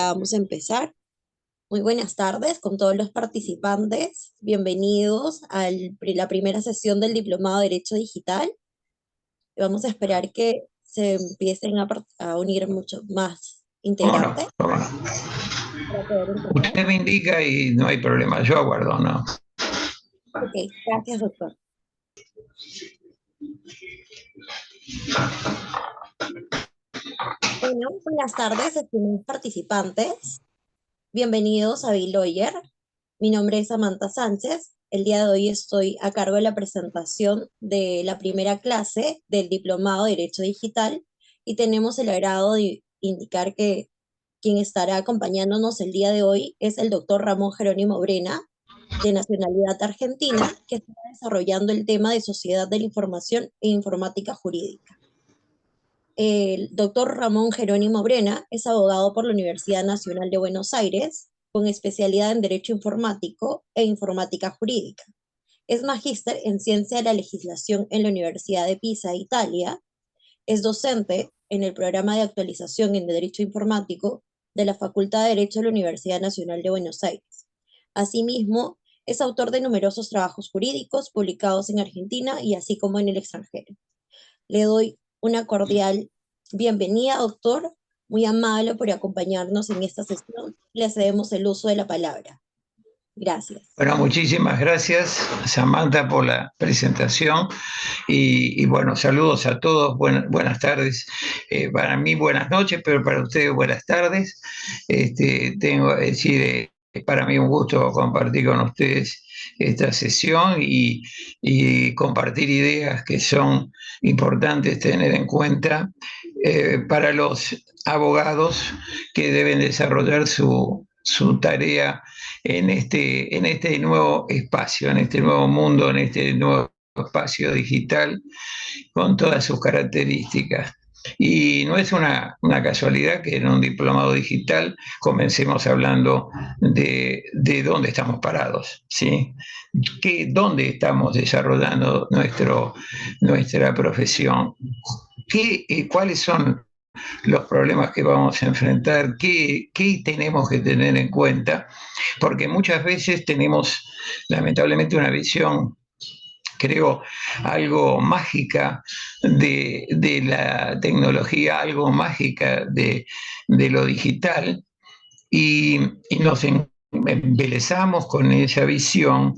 Vamos a empezar. Muy buenas tardes con todos los participantes. Bienvenidos a la primera sesión del Diplomado de Derecho Digital. Vamos a esperar que se empiecen a unir muchos más ¿Cómo no? integrantes ¿Cómo no? para poder empezar. Usted me indica y no hay problema, yo aguardo, ¿no? Ok, gracias, doctor. Bueno, buenas tardes, estimados participantes. Bienvenidos a B-Lawyer. Mi nombre es Samantha Sánchez. El día de hoy estoy a cargo de la presentación de la primera clase del Diplomado de Derecho Digital y tenemos el agrado de indicar que quien estará acompañándonos el día de hoy es el doctor Ramón Jerónimo Brena, de nacionalidad argentina, que está desarrollando el tema de sociedad de la información e informática jurídica. El doctor Ramón Jerónimo Brena es abogado por la Universidad Nacional de Buenos Aires, con especialidad en Derecho Informático e Informática Jurídica. Es magíster en Ciencia de la Legislación en la Universidad de Pisa, Italia. Es docente en el programa de actualización en Derecho Informático de la Facultad de Derecho de la Universidad Nacional de Buenos Aires. Asimismo, es autor de numerosos trabajos jurídicos publicados en Argentina y así como en el extranjero. Le doy una cordial bienvenida, doctor. Muy amable por acompañarnos en esta sesión. Le cedemos el uso de la palabra. Gracias. Bueno, muchísimas gracias, Samantha, por la presentación y bueno, saludos a todos, buenas tardes. Para mí buenas noches, pero para ustedes buenas tardes. Tengo que decir, para mí un gusto compartir con ustedes esta sesión y compartir ideas que son importantes tener en cuenta para los abogados que deben desarrollar su tarea en este nuevo espacio, en este nuevo mundo, en este nuevo espacio digital, con todas sus características. Y no es una casualidad que en un diplomado digital comencemos hablando de dónde estamos parados, ¿sí? ¿Dónde estamos desarrollando nuestra profesión? ¿Cuáles son los problemas que vamos a enfrentar? ¿Qué tenemos que tener en cuenta? Porque muchas veces tenemos lamentablemente una visión, creo, algo mágica de la tecnología, algo mágica de lo digital, y nos embelezamos con esa visión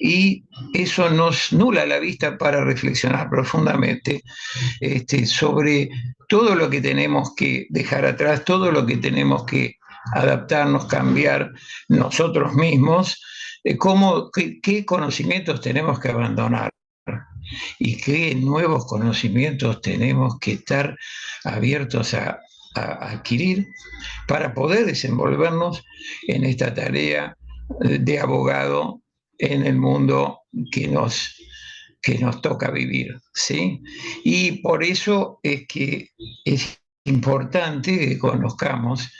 y eso nos nula la vista para reflexionar profundamente sobre todo lo que tenemos que dejar atrás, todo lo que tenemos que adaptarnos, cambiar nosotros mismos, qué conocimientos tenemos que abandonar y qué nuevos conocimientos tenemos que estar abiertos a adquirir para poder desenvolvernos en esta tarea de abogado en el mundo que nos toca vivir, ¿sí? Y por eso es que es importante que conozcamos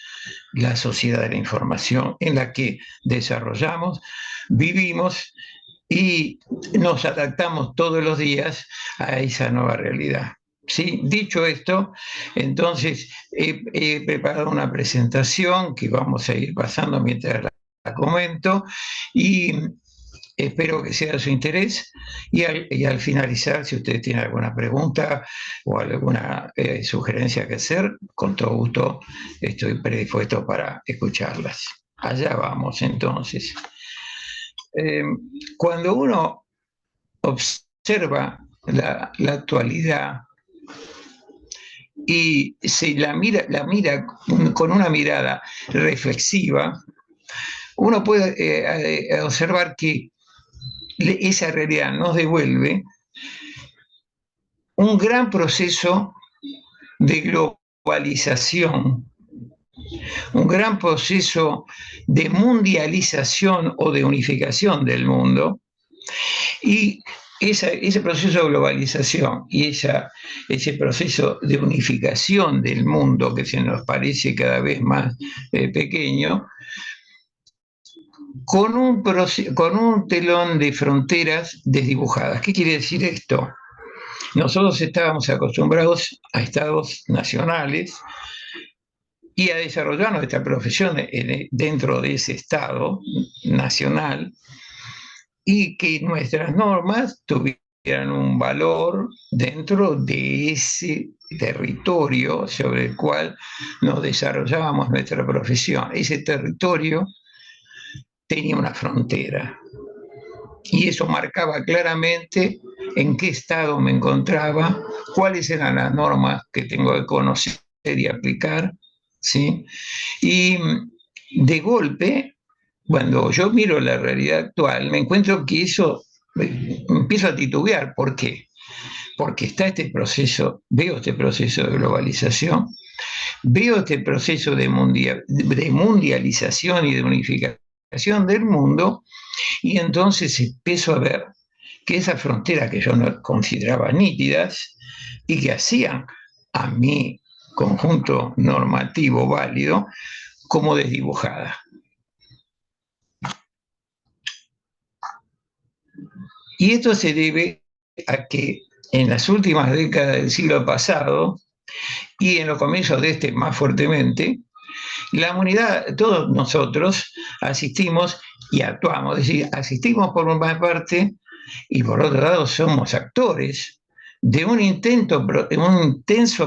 la sociedad de la información en la que desarrollamos, vivimos y nos adaptamos todos los días a esa nueva realidad. ¿Sí? Dicho esto, entonces he preparado una presentación que vamos a ir pasando mientras la comento y espero que sea de su interés y al finalizar, si ustedes tienen alguna pregunta o alguna sugerencia que hacer, con todo gusto estoy predispuesto para escucharlas. Allá vamos entonces. Eh, Cuando uno observa la actualidad y se la mira con una mirada reflexiva, uno puede observar que esa realidad nos devuelve un gran proceso de globalización, un gran proceso de mundialización o de unificación del mundo, y ese proceso de globalización y ese proceso de unificación del mundo que se nos parece cada vez más pequeño, con un telón de fronteras desdibujadas. ¿Qué quiere decir esto? Nosotros estábamos acostumbrados a estados nacionales y a desarrollar nuestra profesión dentro de ese Estado nacional y que nuestras normas tuvieran un valor dentro de ese territorio sobre el cual nos desarrollábamos nuestra profesión. Ese territorio tenía una frontera y eso marcaba claramente en qué estado me encontraba, cuáles eran las normas que tengo que conocer y aplicar, ¿sí? Y de golpe, cuando yo miro la realidad actual, me encuentro que eso empiezo a titubear. ¿Por qué? Porque está este proceso, veo este proceso de globalización, veo este proceso de mundialización y de unificación del mundo, y entonces empiezo a ver que esas fronteras que yo no consideraba nítidas y que hacían a mi conjunto normativo válido como desdibujadas. Y esto se debe a que en las últimas décadas del siglo pasado y en los comienzos de este más fuertemente, la humanidad, todos nosotros asistimos y actuamos, es decir, asistimos por una parte y por otro lado somos actores de un intenso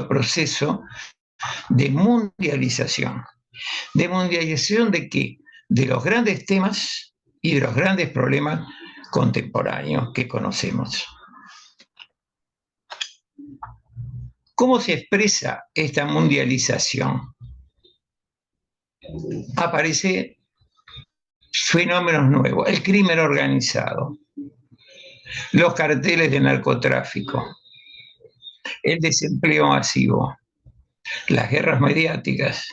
proceso de mundialización. ¿De mundialización de qué? De los grandes temas y de los grandes problemas contemporáneos que conocemos. ¿Cómo se expresa esta mundialización? Aparecen fenómenos nuevos, el crimen organizado, los carteles de narcotráfico, el desempleo masivo, las guerras mediáticas,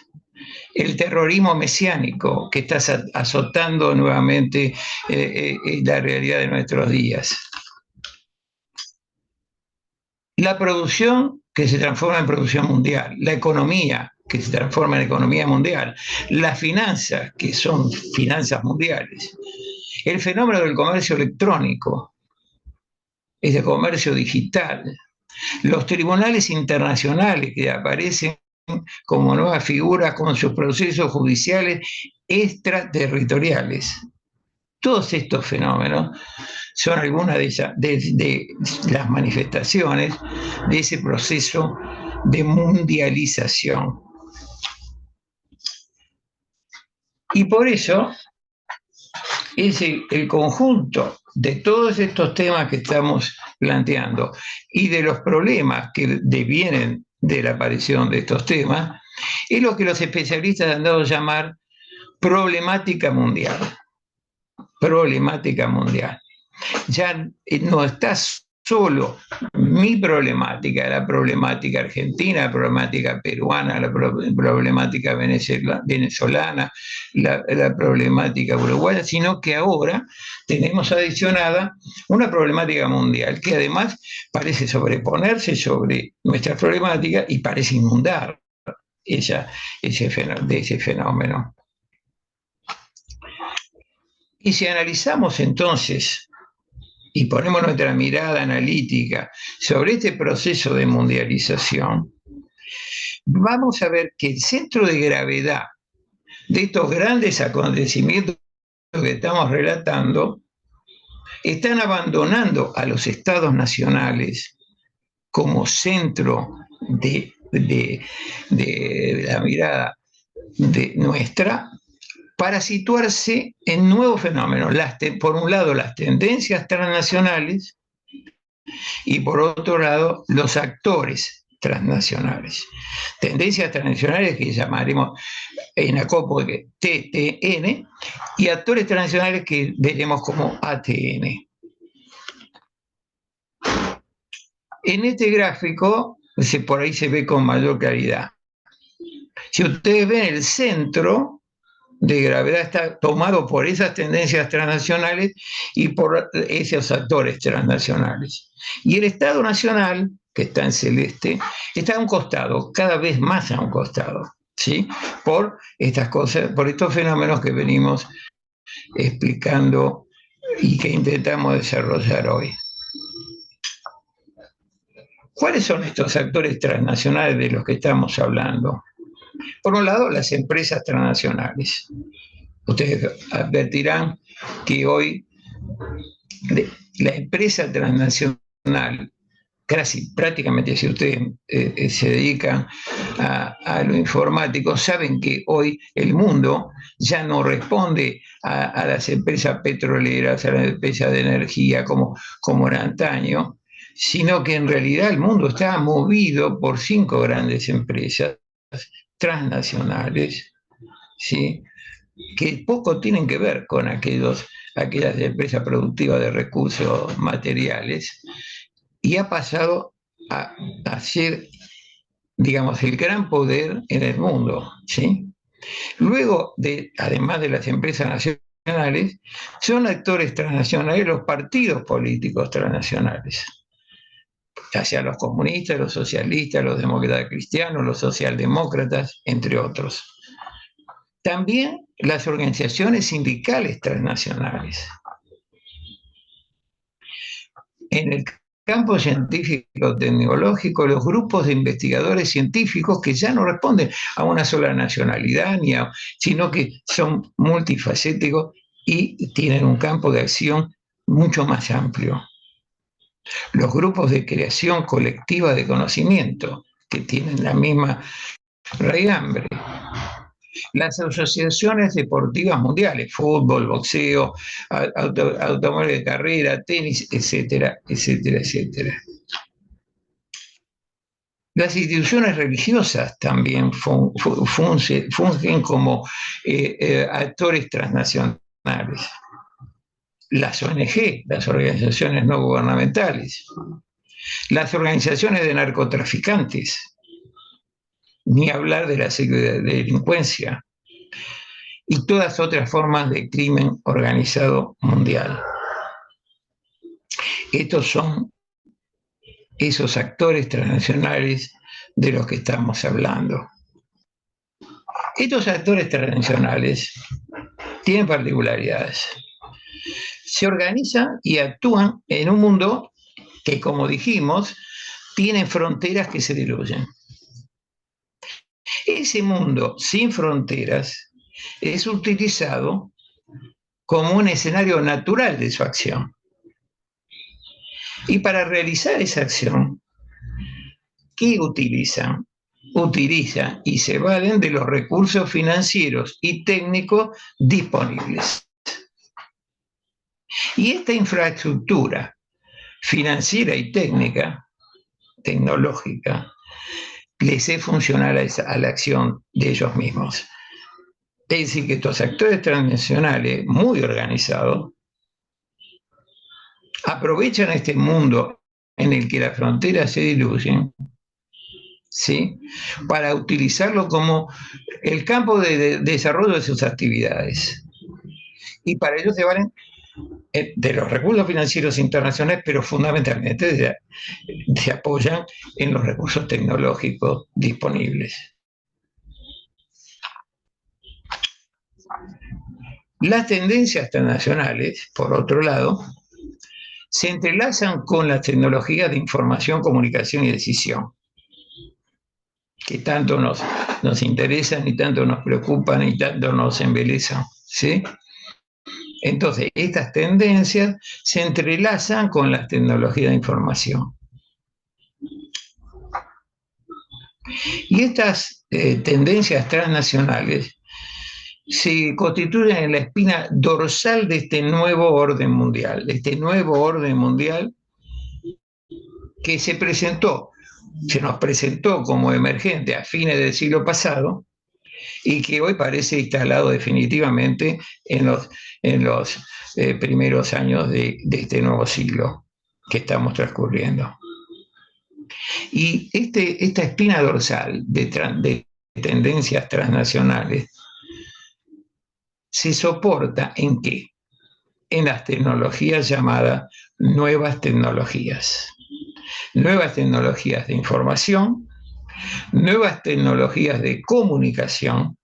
el terrorismo mesiánico que está azotando nuevamente la realidad de nuestros días. La producción que se transforma en producción mundial, la economía que se transforma en economía mundial, las finanzas que son finanzas mundiales, el fenómeno del comercio electrónico, es de comercio digital, los tribunales internacionales que aparecen como nuevas figuras con sus procesos judiciales extraterritoriales. Todos estos fenómenos son algunas de las manifestaciones de ese proceso de mundialización. Y por eso es el conjunto de todos estos temas que estamos planteando y de los problemas que devienen de la aparición de estos temas, es lo que los especialistas han dado a llamar problemática mundial. Problemática mundial. Ya no está solo mi problemática, la problemática argentina, la problemática peruana, la problemática venezolana, la problemática uruguaya, sino que ahora tenemos adicionada una problemática mundial que además parece sobreponerse sobre nuestra problemática y parece inundar ese fenómeno. Y si analizamos entonces y ponemos nuestra mirada analítica sobre este proceso de mundialización, vamos a ver que el centro de gravedad de estos grandes acontecimientos que estamos relatando están abandonando a los estados nacionales como centro de la mirada de nuestra, para situarse en nuevos fenómenos. Por un lado, las tendencias transnacionales y por otro lado, los actores transnacionales. Tendencias transnacionales que llamaremos en acopio TTN y actores transnacionales que veremos como ATN. En este gráfico, por ahí se ve con mayor claridad. Si ustedes ven, el centro de gravedad está tomado por esas tendencias transnacionales y por esos actores transnacionales. Y el Estado Nacional, que está en celeste, está a un costado, cada vez más a un costado, ¿sí? Por estas cosas, por estos fenómenos que venimos explicando y que intentamos desarrollar hoy. ¿Cuáles son estos actores transnacionales de los que estamos hablando? Por un lado, las empresas transnacionales. Ustedes advertirán que hoy la empresa transnacional, casi prácticamente, si ustedes se dedican a lo informático, saben que hoy el mundo ya no responde a las empresas petroleras, a las empresas de energía como era antaño, sino que en realidad el mundo está movido por 5 grandes empresas transnacionales, ¿sí? Que poco tienen que ver con aquellas empresas productivas de recursos materiales, y ha pasado a ser, digamos, el gran poder en el mundo, ¿sí? Luego, además de las empresas nacionales, son actores transnacionales los partidos políticos transnacionales, ya sean los comunistas, los socialistas, los demócratas cristianos, los socialdemócratas, entre otros. También las organizaciones sindicales transnacionales. En el campo científico-tecnológico, los grupos de investigadores científicos que ya no responden a una sola nacionalidad, sino que son multifacéticos y tienen un campo de acción mucho más amplio. Los grupos de creación colectiva de conocimiento, que tienen la misma raigambre. Las asociaciones deportivas mundiales, fútbol, boxeo, automóviles de carrera, tenis, etcétera, etcétera, etcétera. Las instituciones religiosas también fungen como actores transnacionales. Las ONG, las organizaciones no gubernamentales. Las organizaciones de narcotraficantes, ni hablar de la delincuencia y todas otras formas de crimen organizado mundial. Estos son esos actores transnacionales de los que estamos hablando. Estos actores transnacionales tienen particularidades. Se organizan y actúan en un mundo que, como dijimos, tiene fronteras que se diluyen. Ese mundo sin fronteras es utilizado como un escenario natural de su acción. Y para realizar esa acción, ¿qué utilizan? Utilizan y se valen de los recursos financieros y técnicos disponibles. Y esta infraestructura financiera y tecnológica, les es funcional a la acción de ellos mismos. Es decir, que estos actores transnacionales muy organizados aprovechan este mundo en el que las fronteras se diluyen, ¿sí?, para utilizarlo como el campo de desarrollo de sus actividades. Y para ello se valen de los recursos financieros internacionales, pero fundamentalmente se apoyan en los recursos tecnológicos disponibles. Las tendencias transnacionales, por otro lado, se entrelazan con las tecnologías de información, comunicación y decisión, que tanto nos interesan y tanto nos preocupan y tanto nos embelezan, ¿sí? Entonces, estas tendencias se entrelazan con las tecnologías de información. Y estas tendencias transnacionales se constituyen en la espina dorsal de este nuevo orden mundial, que se nos presentó como emergente a fines del siglo pasado y que hoy parece instalado definitivamente en los primeros años de este nuevo siglo que estamos transcurriendo. Y esta espina dorsal de tendencias transnacionales se soporta ¿en qué? En las tecnologías llamadas nuevas tecnologías. Nuevas tecnologías de información, nuevas tecnologías de comunicación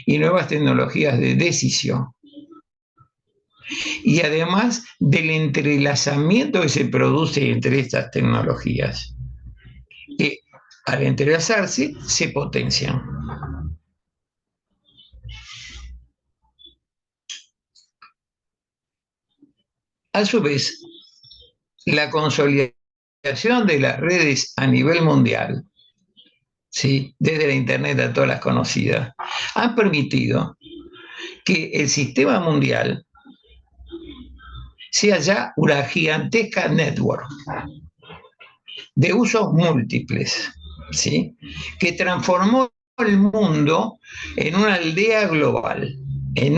y nuevas tecnologías de decisión. Y además del entrelazamiento que se produce entre estas tecnologías, que al entrelazarse se potencian. A su vez, la consolidación de las redes a nivel mundial, ¿sí?, desde la Internet a todas las conocidas, ha permitido que el sistema mundial sea ya una gigantesca network de usos múltiples, ¿sí?, que transformó el mundo en una aldea global, en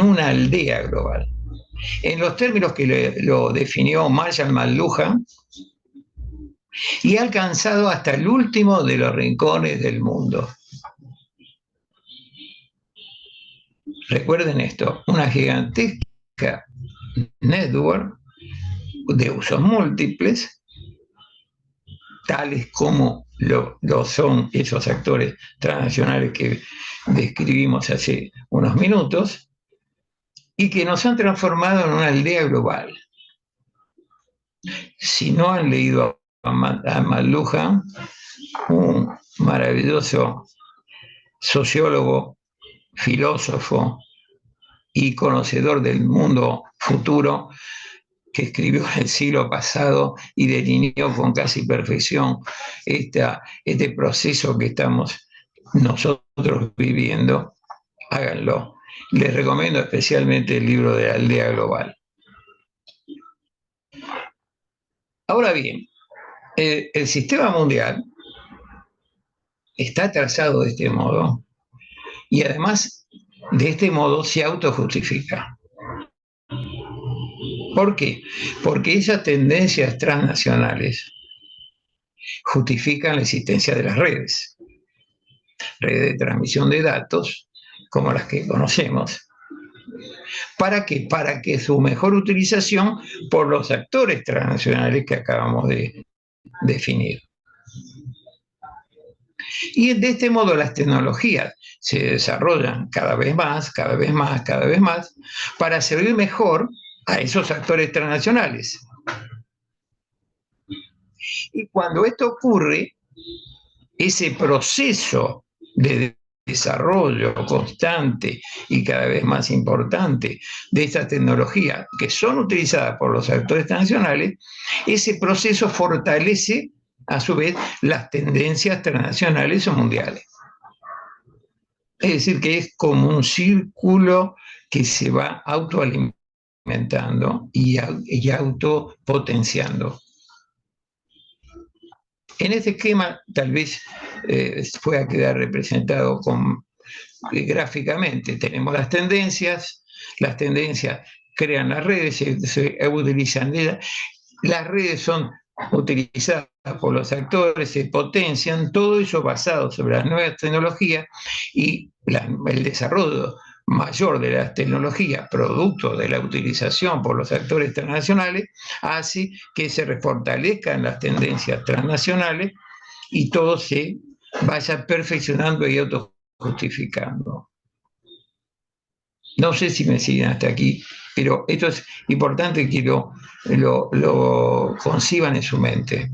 los términos que lo definió Marshall McLuhan, y ha alcanzado hasta el último de los rincones del mundo. Recuerden esto, una gigantesca network de usos múltiples, tales como lo son esos actores transnacionales que describimos hace unos minutos, y que nos han transformado en una aldea global. Si no han leído a McLuhan, un maravilloso sociólogo, filósofo y conocedor del mundo futuro, que escribió en el siglo pasado y delineó con casi perfección este proceso que estamos nosotros viviendo, háganlo. Les recomiendo especialmente el libro de la aldea global. Ahora bien, el sistema mundial está trazado de este modo y además de este modo se autojustifica. ¿Por qué? Porque esas tendencias transnacionales justifican la existencia de las redes de transmisión de datos, como las que conocemos. ¿Para qué? Para que su mejor utilización por los actores transnacionales que acabamos de definir. Y de este modo las tecnologías se desarrollan cada vez más, para servir mejor a esos actores transnacionales. Y cuando esto ocurre, ese proceso de desarrollo constante y cada vez más importante de estas tecnologías que son utilizadas por los actores transnacionales, ese proceso fortalece a su vez las tendencias transnacionales o mundiales. Es decir, que es como un círculo que se va autoalimentando y autopotenciando. En este esquema tal vez pueda quedar representado gráficamente. Tenemos las tendencias crean las redes, se utilizan las redes, son utilizadas por los actores, se potencian, todo eso basado sobre las nuevas tecnologías y el desarrollo mayor de las tecnologías, producto de la utilización por los actores transnacionales, hace que se fortalezcan las tendencias transnacionales y todo se vaya perfeccionando y autojustificando. No sé si me siguen hasta aquí, pero esto es importante que lo conciban en su mente.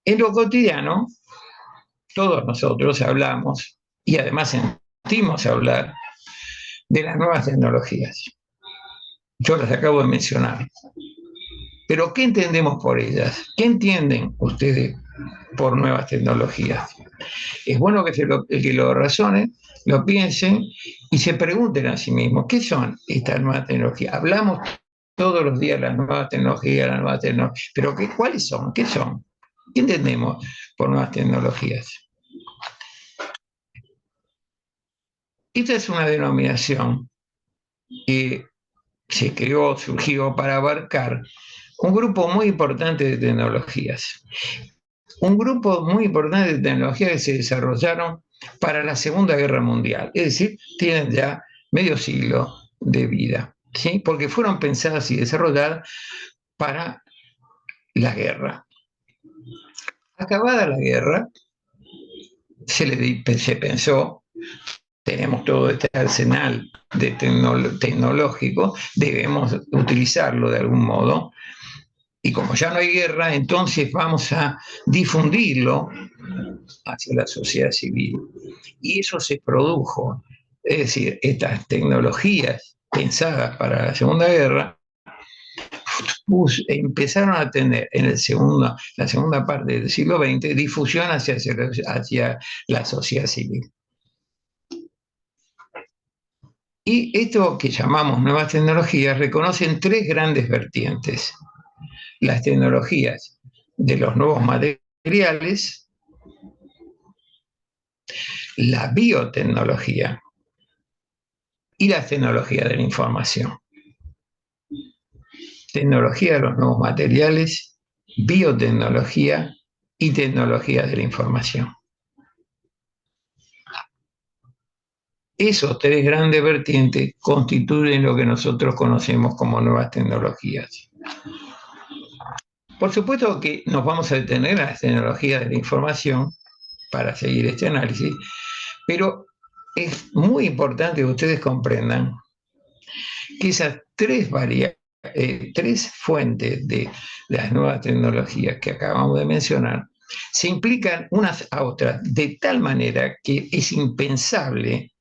En lo cotidiano, todos nosotros hablamos, y además sentimos hablar, de las nuevas tecnologías. Yo las acabo de mencionar. Pero ¿qué entendemos por ellas? ¿Qué entienden ustedes por nuevas tecnologías? Es bueno que lo razonen, lo piensen y se pregunten a sí mismos, ¿qué son estas nuevas tecnologías? Hablamos todos los días de las nuevas tecnologías, pero ¿cuáles son? ¿Qué son? ¿Qué entendemos por nuevas tecnologías? Esta es una denominación que surgió para abarcar un grupo muy importante de tecnologías. Un grupo muy importante de tecnologías que se desarrollaron para la Segunda Guerra Mundial, es decir, tienen ya medio siglo de vida, ¿sí? Porque fueron pensadas y desarrolladas para la guerra. Acabada la guerra, se pensó, tenemos todo este arsenal tecnológico, debemos utilizarlo de algún modo, y como ya no hay guerra, entonces vamos a difundirlo hacia la sociedad civil. Y eso se produjo Es decir, estas tecnologías pensadas para la Segunda Guerra empezaron a tener en la segunda parte del siglo XX difusión hacia la sociedad civil. Y esto que llamamos nuevas tecnologías reconocen tres grandes vertientes. Las tecnologías de los nuevos materiales, la biotecnología y las tecnologías de la información. Tecnología de los nuevos materiales, biotecnología y tecnología de la información. Esos tres grandes vertientes constituyen lo que nosotros conocemos como nuevas tecnologías. Por supuesto que nos vamos a detener a las tecnologías de la información para seguir este análisis, pero es muy importante que ustedes comprendan que esas tres fuentes de las nuevas tecnologías que acabamos de mencionar se implican unas a otras de tal manera que es impensable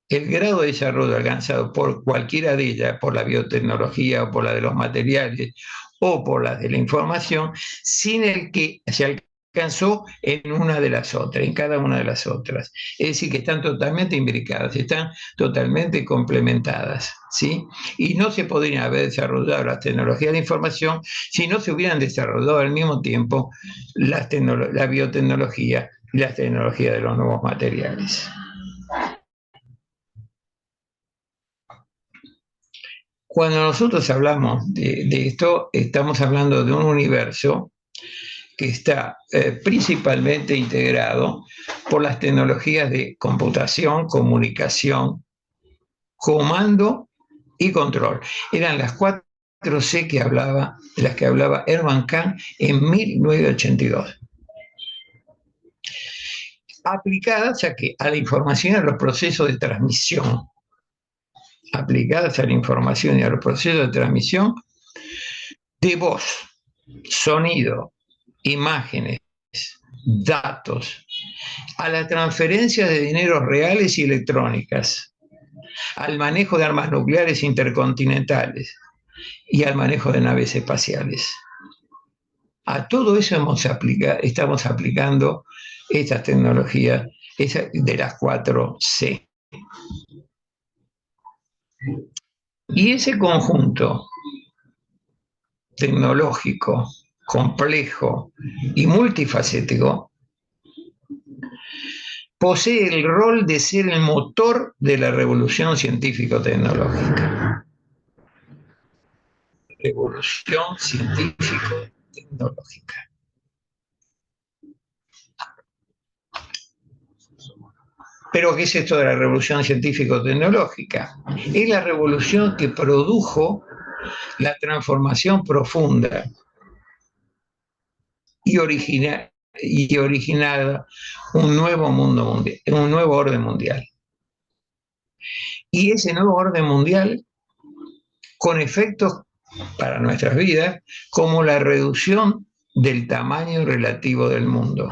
el grado de desarrollo alcanzado por cualquiera de ellas, por la biotecnología o por la de los materiales o por la de la información, sin el que se alcanzó en una de las otras, en cada una de las otras. Es decir, que están totalmente imbricadas, están totalmente complementadas, ¿sí? Y no se podrían haber desarrollado las tecnologías de información si no se hubieran desarrollado al mismo tiempo la biotecnología y las tecnologías de los nuevos materiales. Cuando nosotros hablamos de esto, estamos hablando de un universo que está principalmente integrado por las tecnologías de computación, comunicación, comando y control. Eran las 4C de las que hablaba Herman Kahn en 1982. Aplicadas a la información y a los procesos de transmisión. Aplicadas a la información y a los procesos de transmisión de voz, sonido, imágenes, datos, a la transferencia de dineros reales y electrónicas, al manejo de armas nucleares intercontinentales y al manejo de naves espaciales. A todo eso estamos aplicando estas tecnologías de las 4C. Y ese conjunto tecnológico, complejo y multifacético posee el rol de ser el motor de la revolución científico-tecnológica. Revolución científico-tecnológica. ¿Pero qué es esto de la revolución científico-tecnológica? Es la revolución que produjo la transformación profunda y originada un nuevo mundo mundial, un nuevo orden mundial. Y ese nuevo orden mundial, con efectos para nuestras vidas, como la reducción del tamaño relativo del mundo.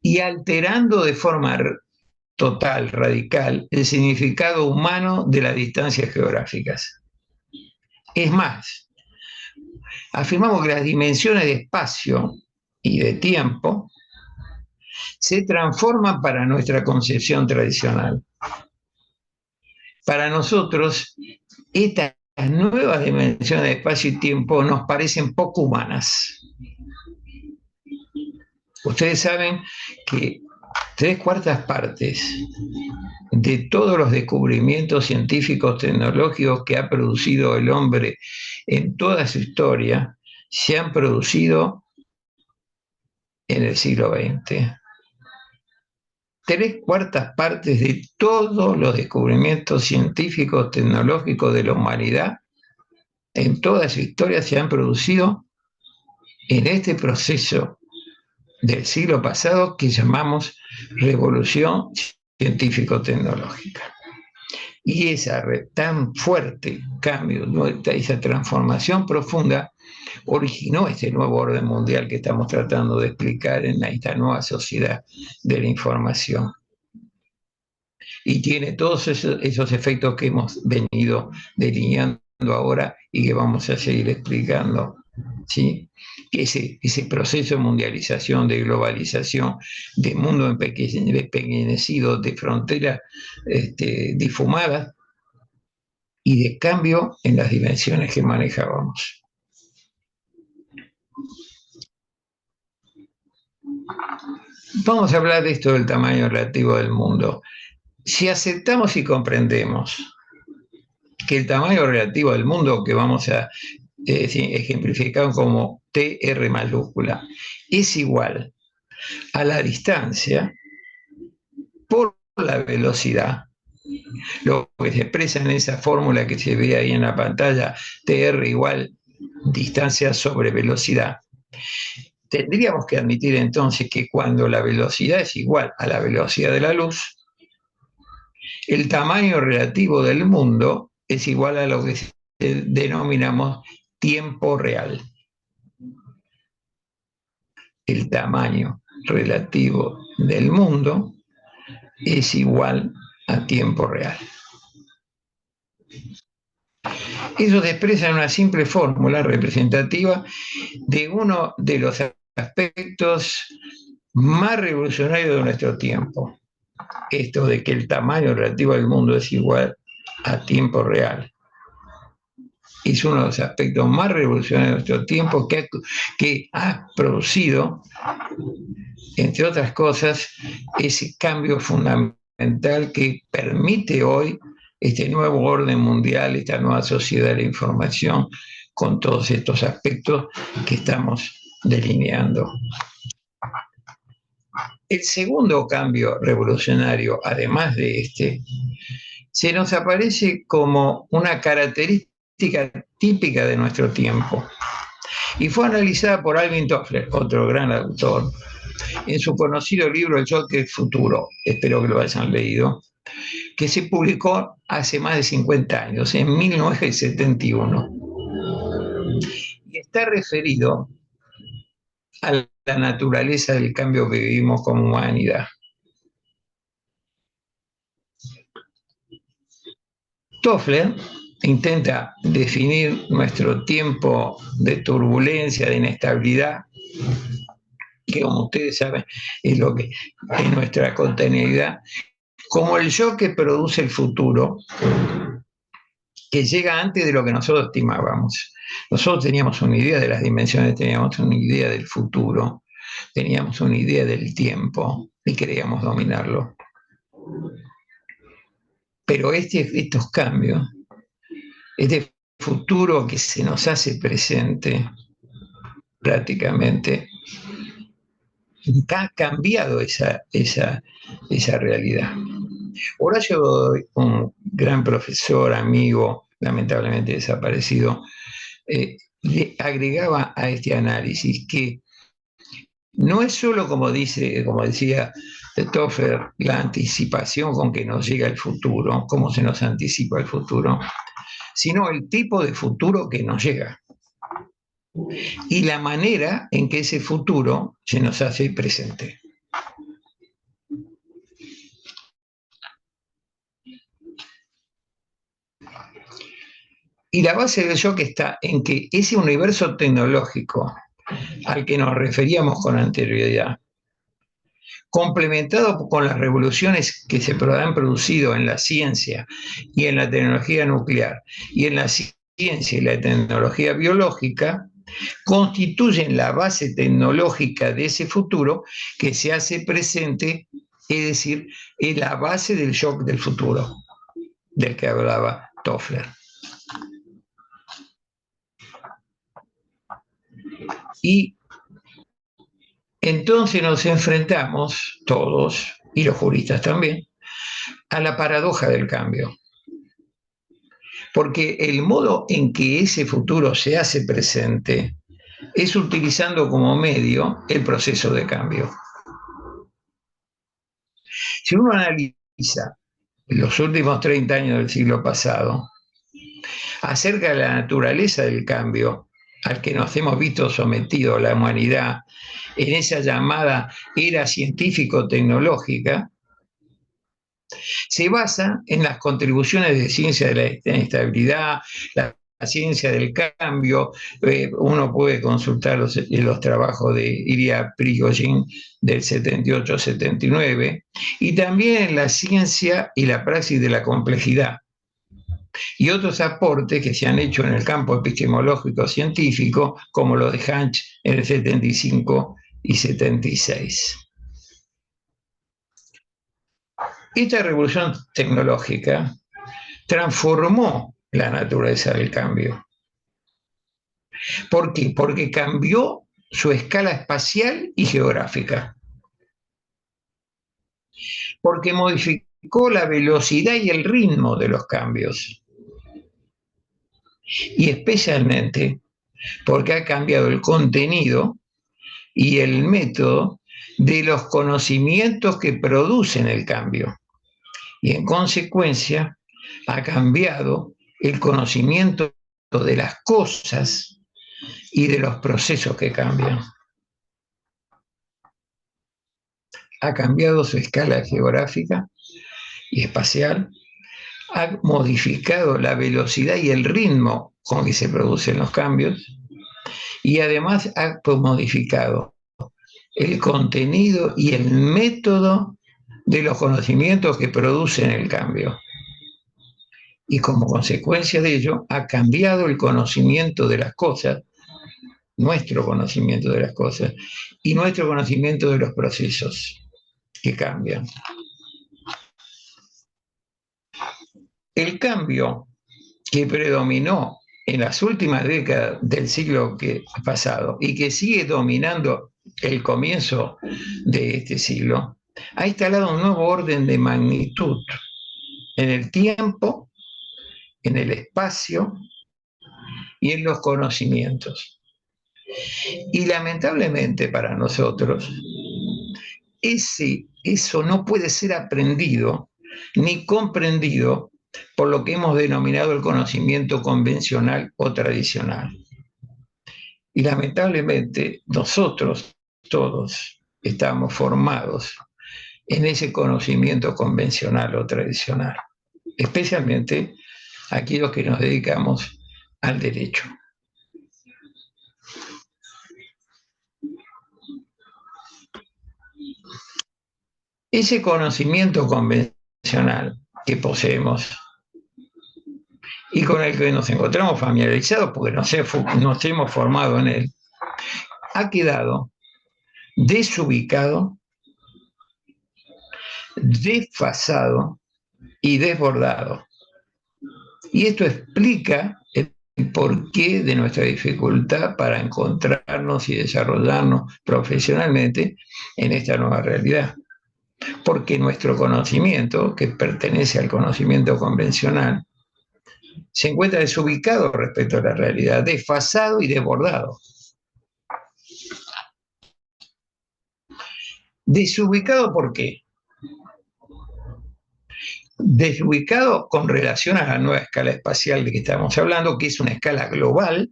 Y alterando de forma total, radical, el significado humano de las distancias geográficas. Es más, afirmamos que las dimensiones de espacio y de tiempo se transforman para nuestra concepción tradicional. Para nosotros, estas nuevas dimensiones de espacio y tiempo nos parecen poco humanas. Ustedes saben que 3/4 partes de todos los descubrimientos científicos tecnológicos que ha producido el hombre en toda su historia se han producido en el siglo XX. 3/4 partes de todos los descubrimientos científicos tecnológicos de la humanidad en toda su historia se han producido en este proceso del siglo pasado que llamamos revolución científico-tecnológica. Y ese tan fuerte cambio, esa transformación profunda, originó este nuevo orden mundial que estamos tratando de explicar en esta nueva sociedad de la información. y tiene todos esos efectos que hemos venido delineando ahora y que vamos a seguir explicando, ¿sí? Ese proceso de mundialización, de globalización, de mundo empequeñecido, de fronteras difumadas y de cambio en las dimensiones que manejábamos. Vamos a hablar de esto del tamaño relativo del mundo. Si aceptamos y comprendemos que el tamaño relativo del mundo, que vamos a ejemplificar como TR mayúscula, es igual a la distancia por la velocidad, lo que se expresa en esa fórmula que se ve ahí en la pantalla, TR igual distancia sobre velocidad. Tendríamos que admitir entonces que cuando la velocidad es igual a la velocidad de la luz, el tamaño relativo del mundo es igual a lo que denominamos tiempo real. El tamaño relativo del mundo es igual a tiempo real. Eso se expresa en una simple fórmula representativa de uno de los aspectos más revolucionarios de nuestro tiempo. Esto de que el tamaño relativo del mundo es igual a tiempo real. Es uno de los aspectos más revolucionarios de nuestro tiempo que ha producido, entre otras cosas, ese cambio fundamental que permite hoy este nuevo orden mundial, esta nueva sociedad de la información, con todos estos aspectos que estamos delineando. El segundo cambio revolucionario, además de este, se nos aparece como una característica típica de nuestro tiempo. Y fue analizada por Alvin Toffler, otro gran autor, en su conocido libro El Yo del Futuro, espero que lo hayan leído, que se publicó hace más de 50 años, en 1971. Y está referido a la naturaleza del cambio que vivimos como humanidad. Toffler intenta definir nuestro tiempo de turbulencia, de inestabilidad, que como ustedes saben es lo que es nuestra continuidad, como el yo que produce el futuro, que llega antes de lo que nosotros estimábamos. Nosotros teníamos una idea de las dimensiones, teníamos una idea del futuro, teníamos una idea del tiempo y queríamos dominarlo. Pero estos cambios, este futuro que se nos hace presente prácticamente, ha cambiado esa realidad. Horacio Godoy, un gran profesor, amigo, lamentablemente desaparecido, le agregaba a este análisis que no es solo, como decía Toffler, la anticipación con que nos llega el futuro, cómo se nos anticipa el futuro, sino el tipo de futuro que nos llega y la manera en que ese futuro se nos hace presente. Y la base del yo que está en que ese universo tecnológico al que nos referíamos con anterioridad, complementado con las revoluciones que se han producido en la ciencia y en la tecnología nuclear y en la ciencia y la tecnología biológica, constituyen la base tecnológica de ese futuro que se hace presente, es decir, es la base del shock del futuro, del que hablaba Toffler. Y entonces nos enfrentamos todos, y los juristas también, a la paradoja del cambio. Porque el modo en que ese futuro se hace presente es utilizando como medio el proceso de cambio. Si uno analiza los últimos 30 años del siglo pasado, acerca de la naturaleza del cambio al que nos hemos visto sometidos la humanidad en esa llamada era científico-tecnológica, Se basa en las contribuciones de ciencia de la inestabilidad, la ciencia del cambio. Uno puede consultar los trabajos de Ilya Prigogine del 78-79, y también en la ciencia y la praxis de la complejidad, y otros aportes que se han hecho en el campo epistemológico científico, como los de Hanch en el 75 y 76. Esta revolución tecnológica transformó la naturaleza del cambio. ¿Por qué? Porque cambió su escala espacial y geográfica. Porque modificó la velocidad y el ritmo de los cambios. Y especialmente porque ha cambiado el contenido y el método de los conocimientos que producen el cambio. Y en consecuencia ha cambiado el conocimiento de las cosas y de los procesos que cambian. Ha cambiado su escala geográfica y espacial, ha modificado la velocidad y el ritmo con que se producen los cambios, y además ha modificado el contenido y el método de los conocimientos que producen el cambio. Y como consecuencia de ello, ha cambiado el conocimiento de las cosas, nuestro conocimiento de las cosas, y nuestro conocimiento de los procesos que cambian. El cambio que predominó en las últimas décadas del siglo pasado y que sigue dominando el comienzo de este siglo, ha instalado un nuevo orden de magnitud en el tiempo, en el espacio y en los conocimientos. Y lamentablemente para nosotros, eso no puede ser aprendido ni comprendido por lo que hemos denominado el conocimiento convencional o tradicional. Y lamentablemente nosotros todos estamos formados en ese conocimiento convencional o tradicional, especialmente aquellos que nos dedicamos al derecho. Ese conocimiento convencional que poseemos y con el que nos encontramos familiarizados porque nos hemos formado en él, ha quedado desubicado, desfasado y desbordado. Y esto explica el porqué de nuestra dificultad para encontrarnos y desarrollarnos profesionalmente en esta nueva realidad. Porque nuestro conocimiento, que pertenece al conocimiento convencional, se encuentra desubicado respecto a la realidad, desfasado y desbordado. ¿Desubicado por qué? Desubicado con relación a la nueva escala espacial de que estamos hablando, que es una escala global,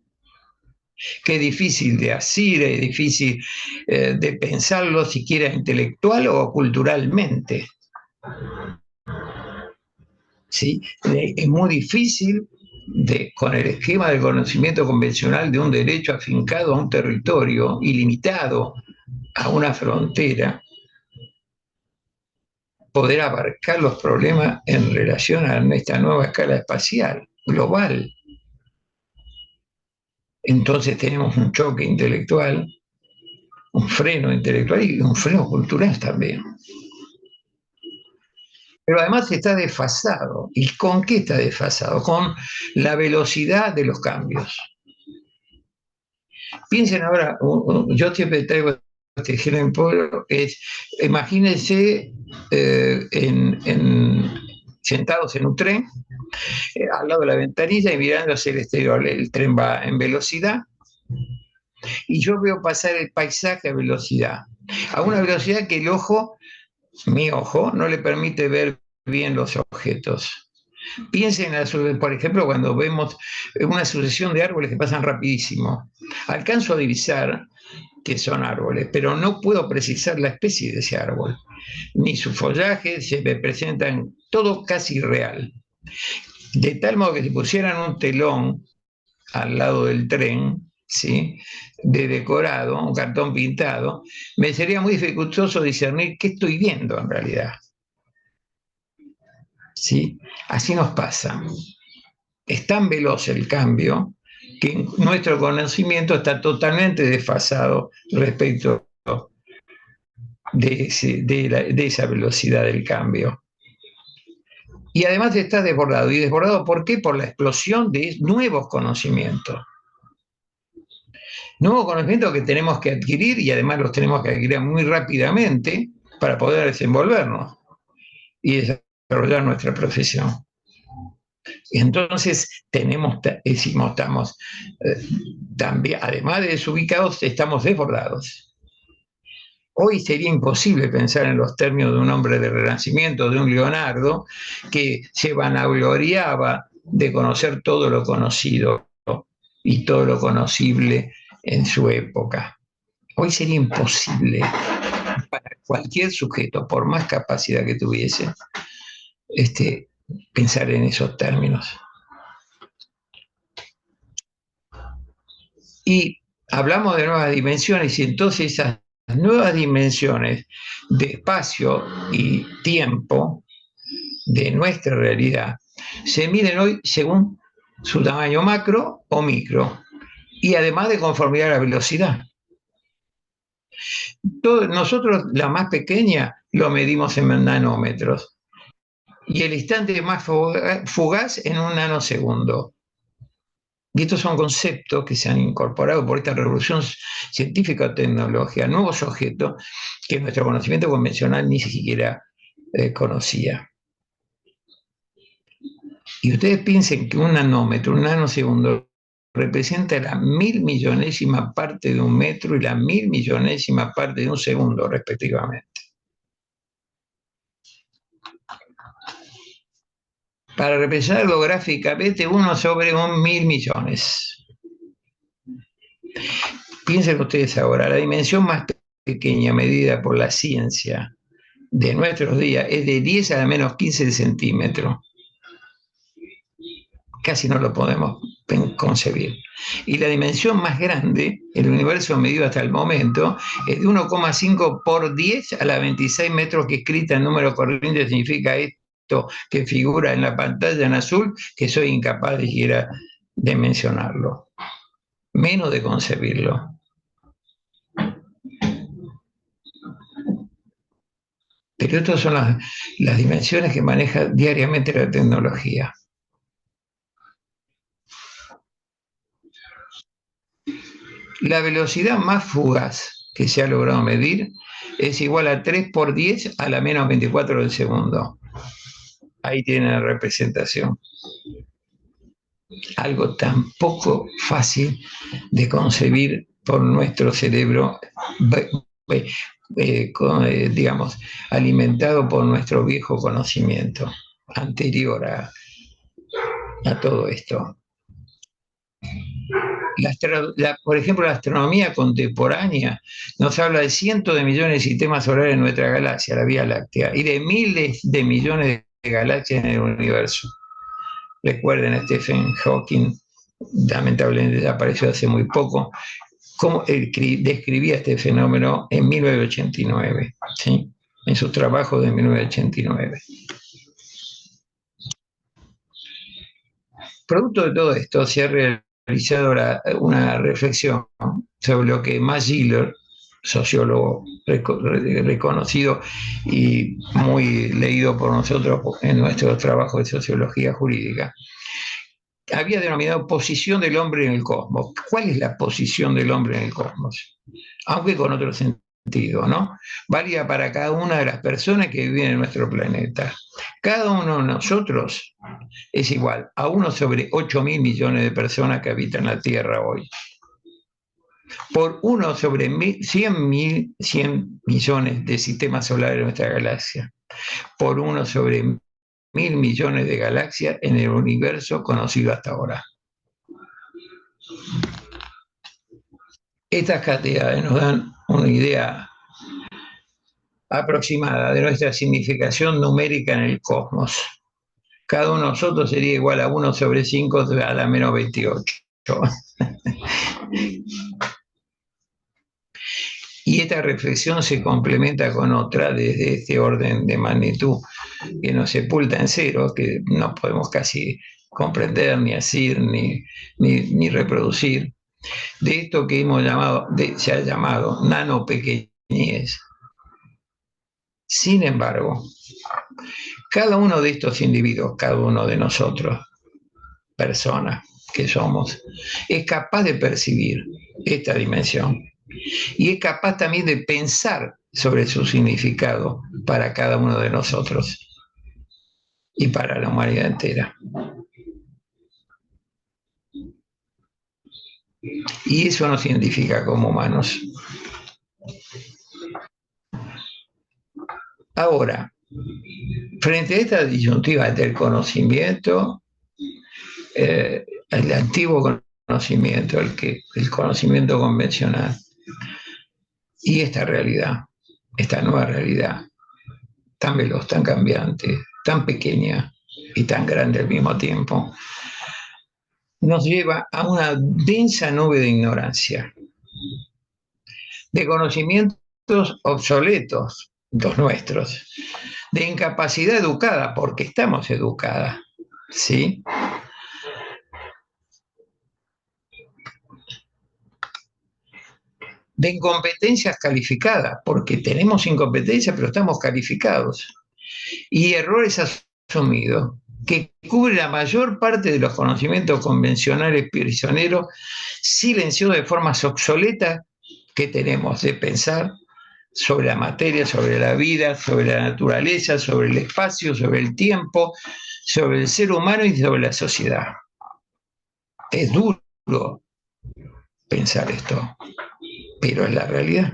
que es difícil de asir, es difícil de pensarlo siquiera intelectual o culturalmente. ¿Sí? Es muy difícil con el esquema del conocimiento convencional de un derecho afincado a un territorio ilimitado, a una frontera, poder abarcar los problemas en relación a esta nueva escala espacial, global. Entonces tenemos un choque intelectual, un freno intelectual y un freno cultural también. Pero además está desfasado. ¿Y con qué está desfasado? Con la velocidad de los cambios. Piensen ahora, yo siempre traigo este ejemplo, imagínense sentados en un tren, al lado de la ventanilla y mirando hacia el exterior. El tren va en velocidad y yo veo pasar el paisaje a velocidad, a una velocidad que el ojo, mi ojo, no le permite ver bien los objetos. Piensen, por ejemplo, cuando vemos una sucesión de árboles que pasan rapidísimo. Alcanzo a divisar que son árboles, pero no puedo precisar la especie de ese árbol. ni su follaje, se presentan todo casi real. De tal modo que si pusieran un telón al lado del tren, ¿sí?, de decorado, un cartón pintado, me sería muy dificultoso discernir qué estoy viendo en realidad. ¿Sí? Así nos pasa. Es tan veloz el cambio que nuestro conocimiento está totalmente desfasado respecto de esa velocidad del cambio. Y además está desbordado. ¿Y desbordado por qué? Por la explosión de nuevos conocimientos. Nuevos conocimientos que tenemos que adquirir y además los tenemos que adquirir muy rápidamente para poder desenvolvernos y desarrollar nuestra profesión. Y entonces estamos también, además de desubicados, estamos desbordados. Hoy sería imposible pensar en los términos de un hombre del Renacimiento, de un Leonardo, que se vanagloriaba de conocer todo lo conocido y todo lo conocible en su época. Hoy sería imposible para cualquier sujeto, por más capacidad que tuviese, pensar en esos términos. Y hablamos de nuevas dimensiones y entonces esas nuevas dimensiones de espacio y tiempo de nuestra realidad se miden hoy según su tamaño macro o micro y además de conformidad a la velocidad. Nosotros la más pequeña lo medimos en nanómetros y el instante más fugaz en un nanosegundo. Y estos son conceptos que se han incorporado por esta revolución científica o tecnológica, nuevos objetos que nuestro conocimiento convencional ni siquiera conocía. Y ustedes piensen que un nanómetro, un nanosegundo, representa la 1000.000.000ésima parte de un metro y la 1000.000.000ésima parte de un segundo, respectivamente. Para representarlo gráficamente, 1 sobre 1.000.000.000. Piensen ustedes ahora, la dimensión más pequeña medida por la ciencia de nuestros días es de 10 a la menos 15 centímetros. Casi no lo podemos concebir. Y la dimensión más grande, el universo medido hasta el momento, es de 1,5 por 10 a la 26 metros, que escrita en número corriente significa esto que figura en la pantalla en azul, que soy incapaz de siquiera de mencionarlo, menos de concebirlo. Pero estas son las dimensiones que maneja diariamente la tecnología. La velocidad más fugaz que se ha logrado medir es igual a 3 por 10 a la menos 24 del segundo. Ahí tienen la representación. Algo tan poco fácil de concebir por nuestro cerebro, digamos, alimentado por nuestro viejo conocimiento anterior a todo esto. Por ejemplo, la astronomía contemporánea nos habla de cientos de millones de sistemas solares en nuestra galaxia, la Vía Láctea, y de miles de millones de galaxias en el universo. Recuerden a Stephen Hawking, lamentablemente desapareció hace muy poco, cómo describía este fenómeno en 1989, ¿sí?, en sus trabajos de 1989. Producto de todo esto se ha realizado una reflexión sobre lo que Max Giller, sociólogo reconocido y muy leído por nosotros en nuestro trabajo de sociología jurídica, había denominado posición del hombre en el cosmos. ¿Cuál es la posición del hombre en el cosmos? Aunque con otro sentido, ¿no? Válida para cada una de las personas que viven en nuestro planeta. Cada uno de nosotros es igual a 1 sobre 8.000.000.000 de personas que habitan la Tierra hoy. Por 1 sobre 100 millones de sistemas solares de nuestra galaxia. Por 1 sobre 1.000.000.000 de galaxias en el universo conocido hasta ahora. Estas cantidades nos dan una idea aproximada de nuestra significación numérica en el cosmos. Cada uno de nosotros sería igual a 1/5 a la menos 28. Y esta reflexión se complementa con otra desde este orden de magnitud que nos sepulta en cero, que no podemos casi comprender, ni decir, ni reproducir, de esto que hemos llamado, se ha llamado nanopequeñez. Sin embargo, cada uno de estos individuos, cada uno de nosotros, personas que somos, es capaz de percibir esta dimensión y es capaz también de pensar sobre su significado para cada uno de nosotros y para la humanidad entera. Y eso nos identifica como humanos. Ahora, frente a esta disyuntiva del conocimiento, el antiguo conocimiento, el conocimiento convencional, y esta realidad, esta nueva realidad, tan veloz, tan cambiante, tan pequeña y tan grande al mismo tiempo, nos lleva a una densa nube de ignorancia, de conocimientos obsoletos, los nuestros, de incapacidad educada, porque estamos educadas, ¿sí? De incompetencias calificadas, porque tenemos incompetencia, pero estamos calificados, y errores asumidos, que cubre la mayor parte de los conocimientos convencionales prisioneros, silenciados de formas obsoletas que tenemos de pensar sobre la materia, sobre la vida, sobre la naturaleza, sobre el espacio, sobre el tiempo, sobre el ser humano y sobre la sociedad. Es duro pensar esto, pero es la realidad.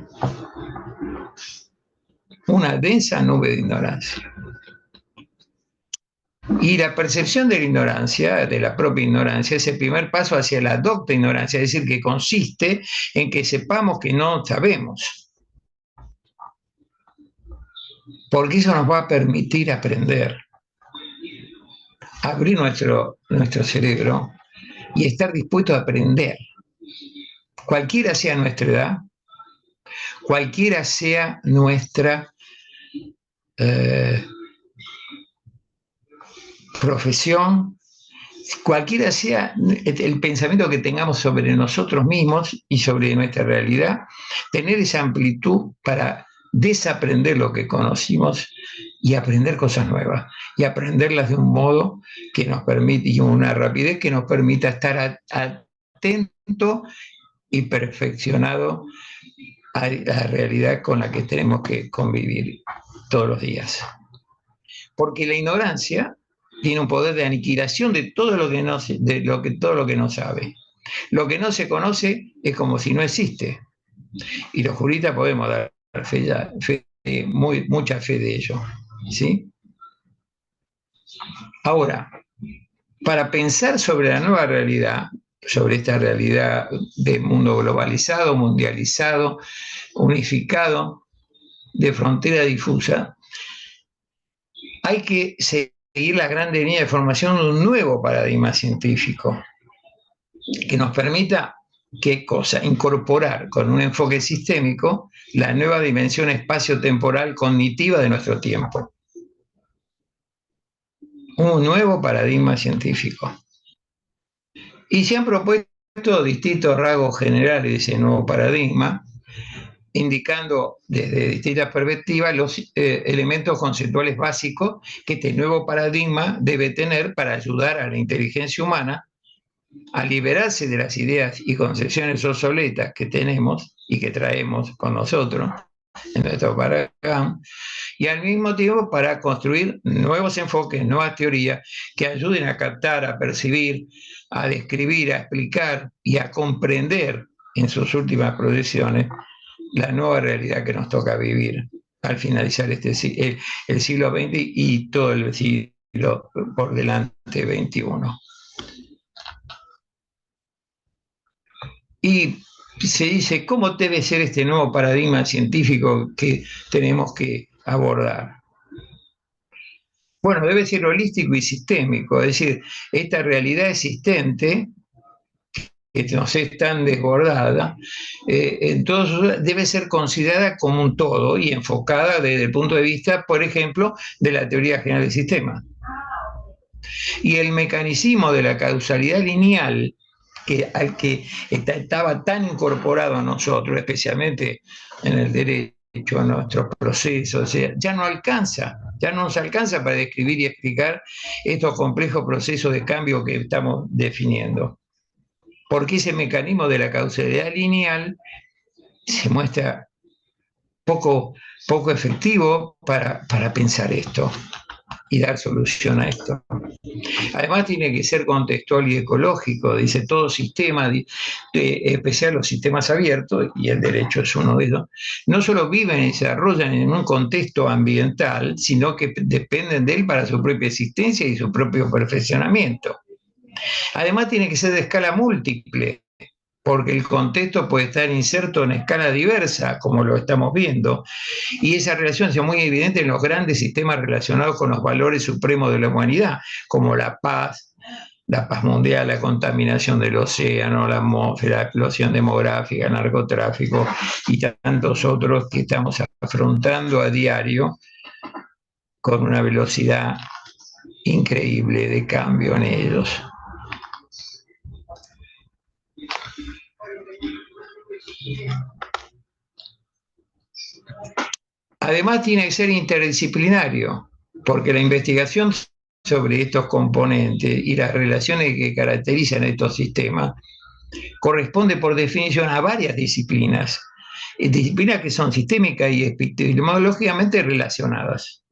Una densa nube de ignorancia. Y la percepción de la ignorancia, de la propia ignorancia, es el primer paso hacia la docta ignorancia, es decir, que consiste en que sepamos que no sabemos. Porque eso nos va a permitir aprender, abrir nuestro cerebro y estar dispuesto a aprender. Cualquiera sea nuestra edad, cualquiera sea nuestra profesión, cualquiera sea el pensamiento que tengamos sobre nosotros mismos y sobre nuestra realidad, tener esa amplitud para desaprender lo que conocimos y aprender cosas nuevas, y aprenderlas de un modo que nos permite, y una rapidez que nos permita estar atento y perfeccionado a la realidad con la que tenemos que convivir todos los días. Porque la ignorancia tiene un poder de aniquilación de todo lo que no, todo lo que no sabe. Lo que no se conoce es como si no existe. Y los juristas podemos dar mucha fe de ello. ¿Sí? Ahora, para pensar sobre la nueva realidad, sobre esta realidad de mundo globalizado, mundializado, unificado, de frontera difusa, hay que seguir la gran línea de formación de un nuevo paradigma científico que nos permita, ¿qué cosa? Incorporar con un enfoque sistémico la nueva dimensión espacio-temporal cognitiva de nuestro tiempo. Un nuevo paradigma científico. Y se han propuesto distintos rasgos generales de ese nuevo paradigma, indicando desde distintas perspectivas los elementos conceptuales básicos que este nuevo paradigma debe tener para ayudar a la inteligencia humana a liberarse de las ideas y concepciones obsoletas que tenemos y que traemos con nosotros en nuestro paradigma, y al mismo tiempo para construir nuevos enfoques, nuevas teorías que ayuden a captar, a percibir, a describir, a explicar y a comprender en sus últimas producciones la nueva realidad que nos toca vivir al finalizar el siglo XX y todo el siglo por delante XXI. Y se dice, ¿cómo debe ser este nuevo paradigma científico que tenemos que abordar? Bueno, debe ser holístico y sistémico, es decir, esta realidad existente que nos es tan desbordada, entonces debe ser considerada como un todo y enfocada desde el punto de vista, por ejemplo, de la teoría general del sistema. Y el mecanismo de la causalidad lineal, al que estaba tan incorporado a nosotros, especialmente en el derecho, a nuestros procesos, o sea, ya no alcanza, ya no nos alcanza para describir y explicar estos complejos procesos de cambio que estamos definiendo. Porque ese mecanismo de la causalidad lineal se muestra poco efectivo para pensar esto y dar solución a esto. Además tiene que ser contextual y ecológico, dice todo sistema, especial los sistemas abiertos, y el derecho es uno de ellos, no solo viven y se desarrollan en un contexto ambiental, sino que dependen de él para su propia existencia y su propio perfeccionamiento. Además tiene que ser de escala múltiple, porque el contexto puede estar inserto en escala diversa, como lo estamos viendo, y esa relación es muy evidente en los grandes sistemas relacionados con los valores supremos de la humanidad, como la paz mundial, la contaminación del océano, la atmósfera, la explosión demográfica, el narcotráfico y tantos otros que estamos afrontando a diario con una velocidad increíble de cambio en ellos. Además tiene que ser interdisciplinario, porque la investigación sobre estos componentes y las relaciones que caracterizan estos sistemas corresponde por definición a varias disciplinas que son sistémicas y epistemológicamente relacionadas.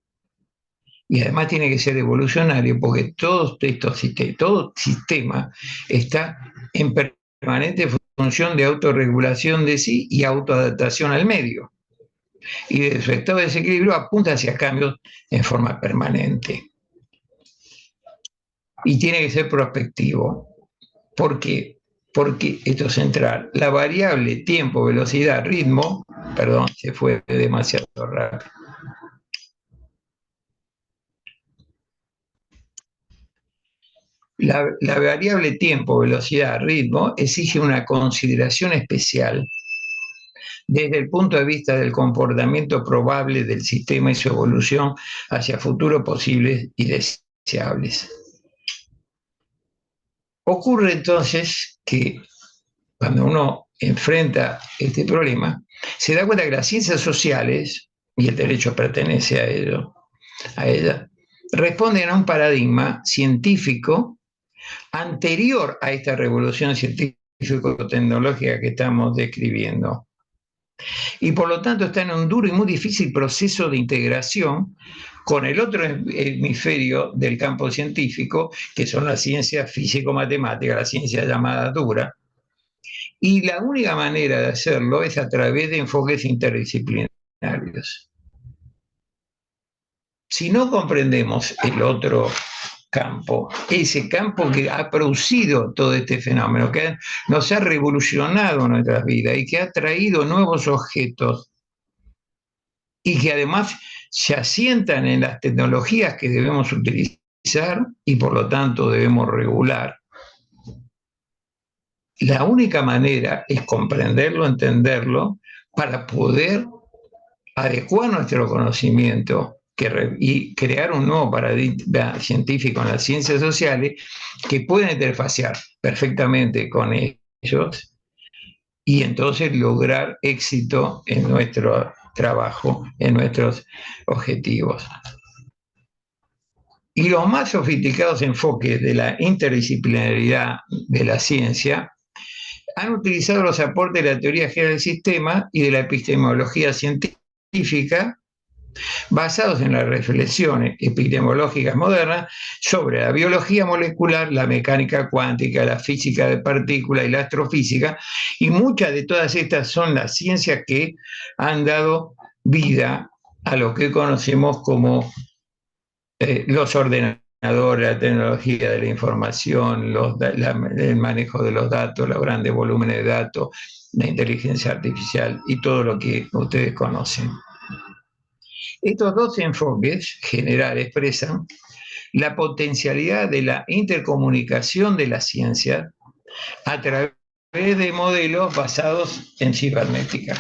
Y además tiene que ser evolucionario, porque todo sistema está en permanente función de autorregulación de sí y autoadaptación al medio. Y de su estado de desequilibrio apunta hacia cambios en forma permanente. Y tiene que ser prospectivo. ¿Por qué? Porque esto es central. La variable tiempo, velocidad, ritmo, perdón, se fue demasiado rápido. La variable tiempo, velocidad, ritmo exige una consideración especial desde el punto de vista del comportamiento probable del sistema y su evolución hacia futuros posibles y deseables. Ocurre entonces que cuando uno enfrenta este problema, se da cuenta que las ciencias sociales, y el derecho pertenece a ella, responden a un paradigma científico anterior a esta revolución científico-tecnológica que estamos describiendo. Y por lo tanto está en un duro y muy difícil proceso de integración con el otro hemisferio del campo científico, que son las ciencias físico-matemáticas, la ciencia llamada dura. Y la única manera de hacerlo es a través de enfoques interdisciplinarios. Si no comprendemos el otro campo, ese campo que ha producido todo este fenómeno, que nos ha revolucionado nuestras vidas y que ha traído nuevos objetos y que además se asientan en las tecnologías que debemos utilizar y por lo tanto debemos regular. La única manera es comprenderlo, entenderlo, para poder adecuar nuestro conocimiento y crear un nuevo paradigma científico en las ciencias sociales que pueda interfaciar perfectamente con ellos y entonces lograr éxito en nuestro trabajo, en nuestros objetivos. Y los más sofisticados enfoques de la interdisciplinaridad de la ciencia han utilizado los aportes de la teoría general del sistema y de la epistemología científica basados en las reflexiones epistemológicas modernas sobre la biología molecular, la mecánica cuántica, la física de partículas y la astrofísica, y muchas de todas estas son las ciencias que han dado vida a lo que conocemos como los ordenamientos la tecnología de la información, el manejo de los datos, los grandes volúmenes de datos, la inteligencia artificial y todo lo que ustedes conocen. Estos dos enfoques generales expresan la potencialidad de la intercomunicación de la ciencia a través de modelos basados en cibernética.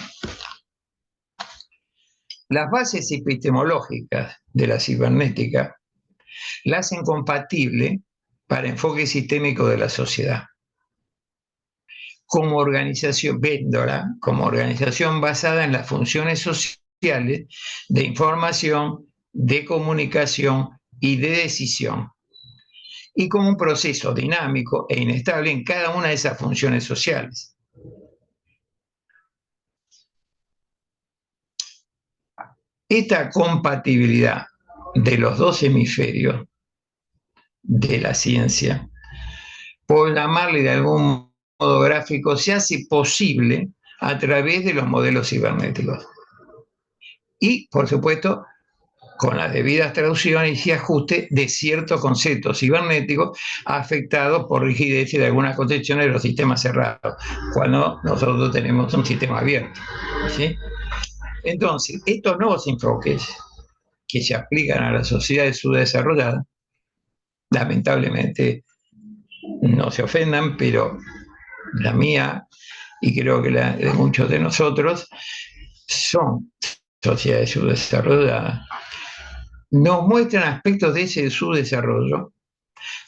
Las bases epistemológicas de la cibernética la hacen compatible para enfoque sistémico de la sociedad. Como organización, viéndola como organización basada en las funciones sociales de información, de comunicación y de decisión, y como un proceso dinámico e inestable en cada una de esas funciones sociales. Esta compatibilidad de los dos hemisferios de la ciencia, por llamarle de algún modo gráfico, se hace posible a través de los modelos cibernéticos. Y, por supuesto, con las debidas traducciones y ajustes de ciertos conceptos cibernéticos afectados por rigidez de algunas concepciones de los sistemas cerrados, cuando nosotros tenemos un sistema abierto, ¿sí? Entonces, estos nuevos enfoques que se aplican a las sociedades subdesarrolladas, lamentablemente, no se ofendan, pero la mía, y creo que la de muchos de nosotros, son sociedades subdesarrolladas, nos muestran aspectos de ese subdesarrollo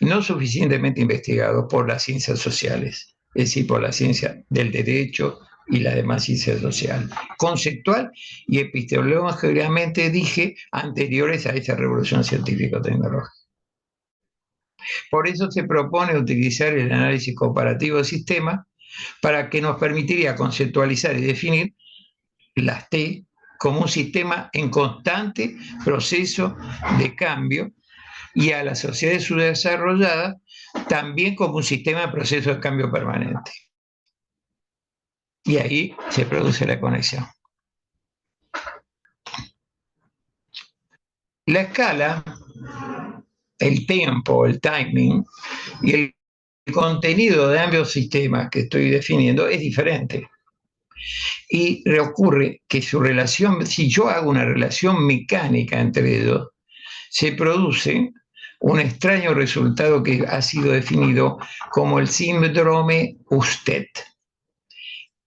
no suficientemente investigados por las ciencias sociales, es decir, por la ciencia del derecho y la demás ciencia social, conceptual y epistemológicamente, dije, anteriores a esa revolución científico-tecnológica. Por eso se propone utilizar el análisis comparativo de sistemas para que nos permitiría conceptualizar y definir las T como un sistema en constante proceso de cambio y a las sociedades subdesarrolladas también como un sistema de proceso de cambio permanente. Y ahí se produce la conexión. La escala, el tiempo, el timing y el contenido de ambos sistemas que estoy definiendo es diferente. Y ocurre que su relación, si yo hago una relación mecánica entre ellos, se produce un extraño resultado que ha sido definido como el síndrome Usted.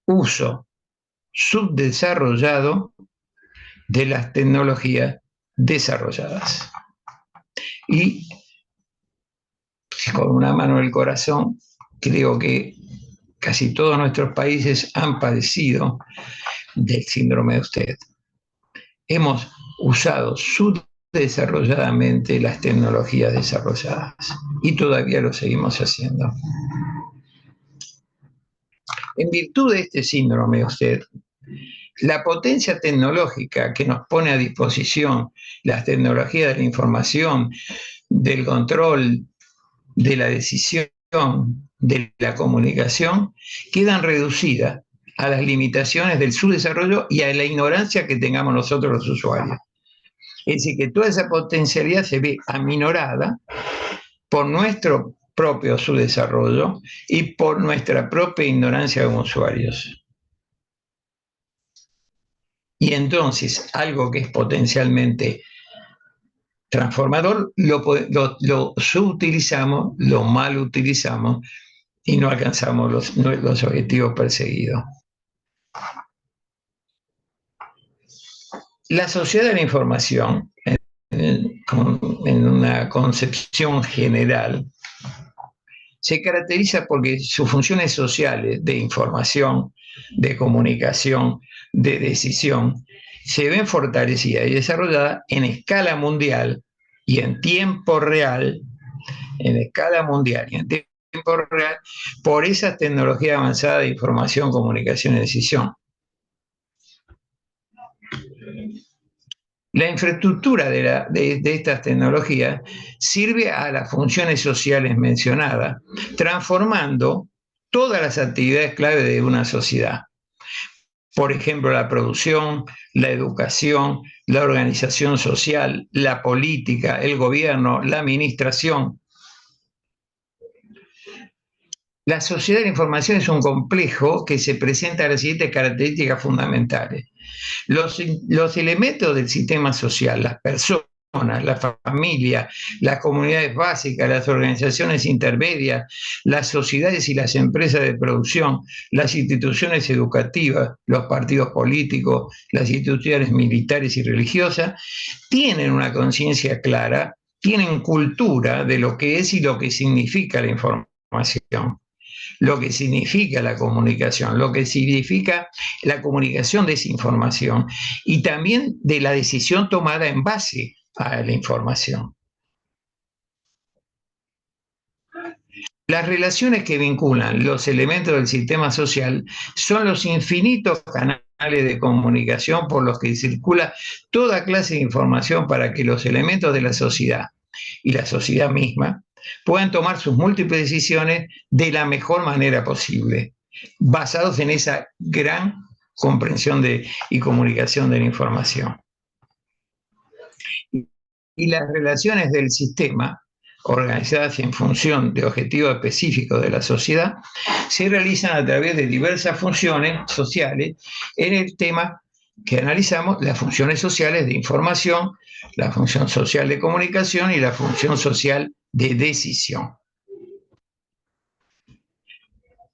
Uso subdesarrollado de las tecnologías desarrolladas. Y con una mano en el corazón, creo que casi todos nuestros países han padecido del síndrome de Usted. Hemos usado subdesarrolladamente las tecnologías desarrolladas y todavía lo seguimos haciendo. En virtud de este síndrome de Usted, la potencia tecnológica que nos pone a disposición las tecnologías de la información, del control, de la decisión, de la comunicación, quedan reducidas a las limitaciones del subdesarrollo y a la ignorancia que tengamos nosotros los usuarios. Es decir, que toda esa potencialidad se ve aminorada por nuestro propio subdesarrollo y por nuestra propia ignorancia como usuarios. Y entonces, algo que es potencialmente transformador, lo subutilizamos, lo mal utilizamos y no alcanzamos los objetivos perseguidos. La sociedad de la información, en una concepción general, se caracteriza porque sus funciones sociales de información, de comunicación, de decisión, se ven fortalecidas y desarrolladas en escala mundial y en tiempo real, por esas tecnologías avanzadas de información, comunicación y decisión. La infraestructura de estas tecnologías sirve a las funciones sociales mencionadas, transformando todas las actividades clave de una sociedad. Por ejemplo, la producción, la educación, la organización social, la política, el gobierno, la administración. La sociedad de la información es un complejo que se presenta a las siguientes características fundamentales. Los elementos del sistema social, las personas, la familia, las comunidades básicas, las organizaciones intermedias, las sociedades y las empresas de producción, las instituciones educativas, los partidos políticos, las instituciones militares y religiosas, tienen una conciencia clara, tienen cultura de lo que es y lo que significa la información, lo que significa la comunicación, lo que significa la comunicación de esa información y también de la decisión tomada en base a la información. Las relaciones que vinculan los elementos del sistema social son los infinitos canales de comunicación por los que circula toda clase de información para que los elementos de la sociedad y la sociedad misma puedan tomar sus múltiples decisiones de la mejor manera posible, basados en esa gran comprensión y comunicación de la información. Y las relaciones del sistema, organizadas en función de objetivos específicos de la sociedad, se realizan a través de diversas funciones sociales en el tema que analizamos, las funciones sociales de información, la función social de comunicación y la función social de decisión.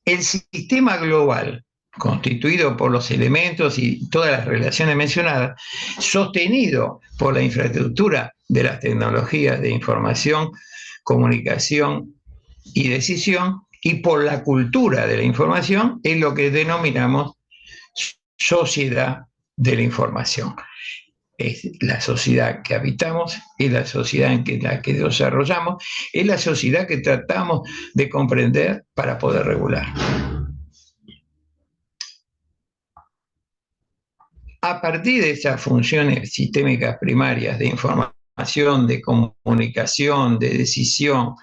El sistema global, constituido por los elementos y todas las relaciones mencionadas, sostenido por la infraestructura de las tecnologías de información, comunicación y decisión, y por la cultura de la información, es lo que denominamos sociedad de la información. Es la sociedad que habitamos, es la sociedad en la que desarrollamos, es la sociedad que tratamos de comprender para poder regular. A partir de esas funciones sistémicas primarias de información, de comunicación, de decisión,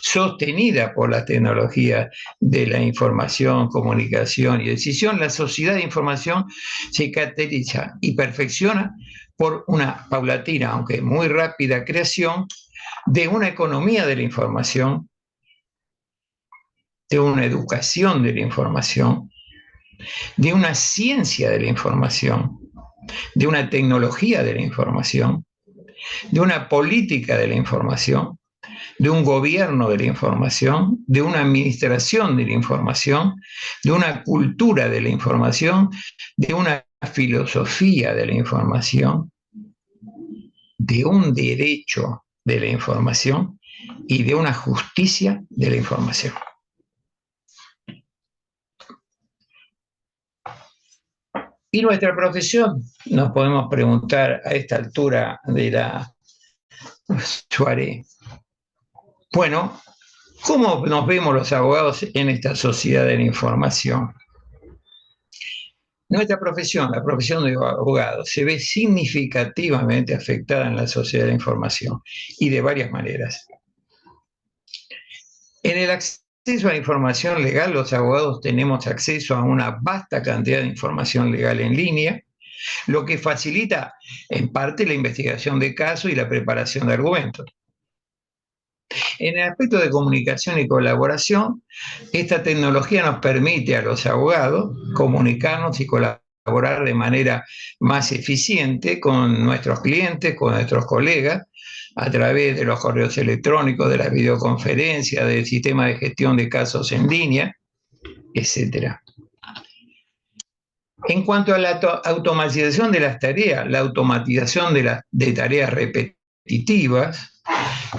sostenida por la tecnología de la información, comunicación y decisión, la sociedad de información se caracteriza y perfecciona por una paulatina, aunque muy rápida, creación de una economía de la información, de una educación de la información, de una ciencia de la información, de una tecnología de la información, de una política de la información, de un gobierno de la información, de una administración de la información, de una cultura de la información, de una filosofía de la información, de un derecho de la información y de una justicia de la información. Y nuestra profesión, nos podemos preguntar a esta altura de la soirée. Bueno, ¿cómo nos vemos los abogados en esta sociedad de la información? Nuestra profesión, la profesión de abogado, se ve significativamente afectada en la sociedad de la información y de varias maneras. En el acceso a la información legal, los abogados tenemos acceso a una vasta cantidad de información legal en línea, lo que facilita en parte la investigación de casos y la preparación de argumentos. En el aspecto de comunicación y colaboración, esta tecnología nos permite a los abogados comunicarnos y colaborar de manera más eficiente con nuestros clientes, con nuestros colegas, a través de los correos electrónicos, de las videoconferencias, del sistema de gestión de casos en línea, etc. En cuanto a la automatización de las tareas, la automatización de tareas repetitivas,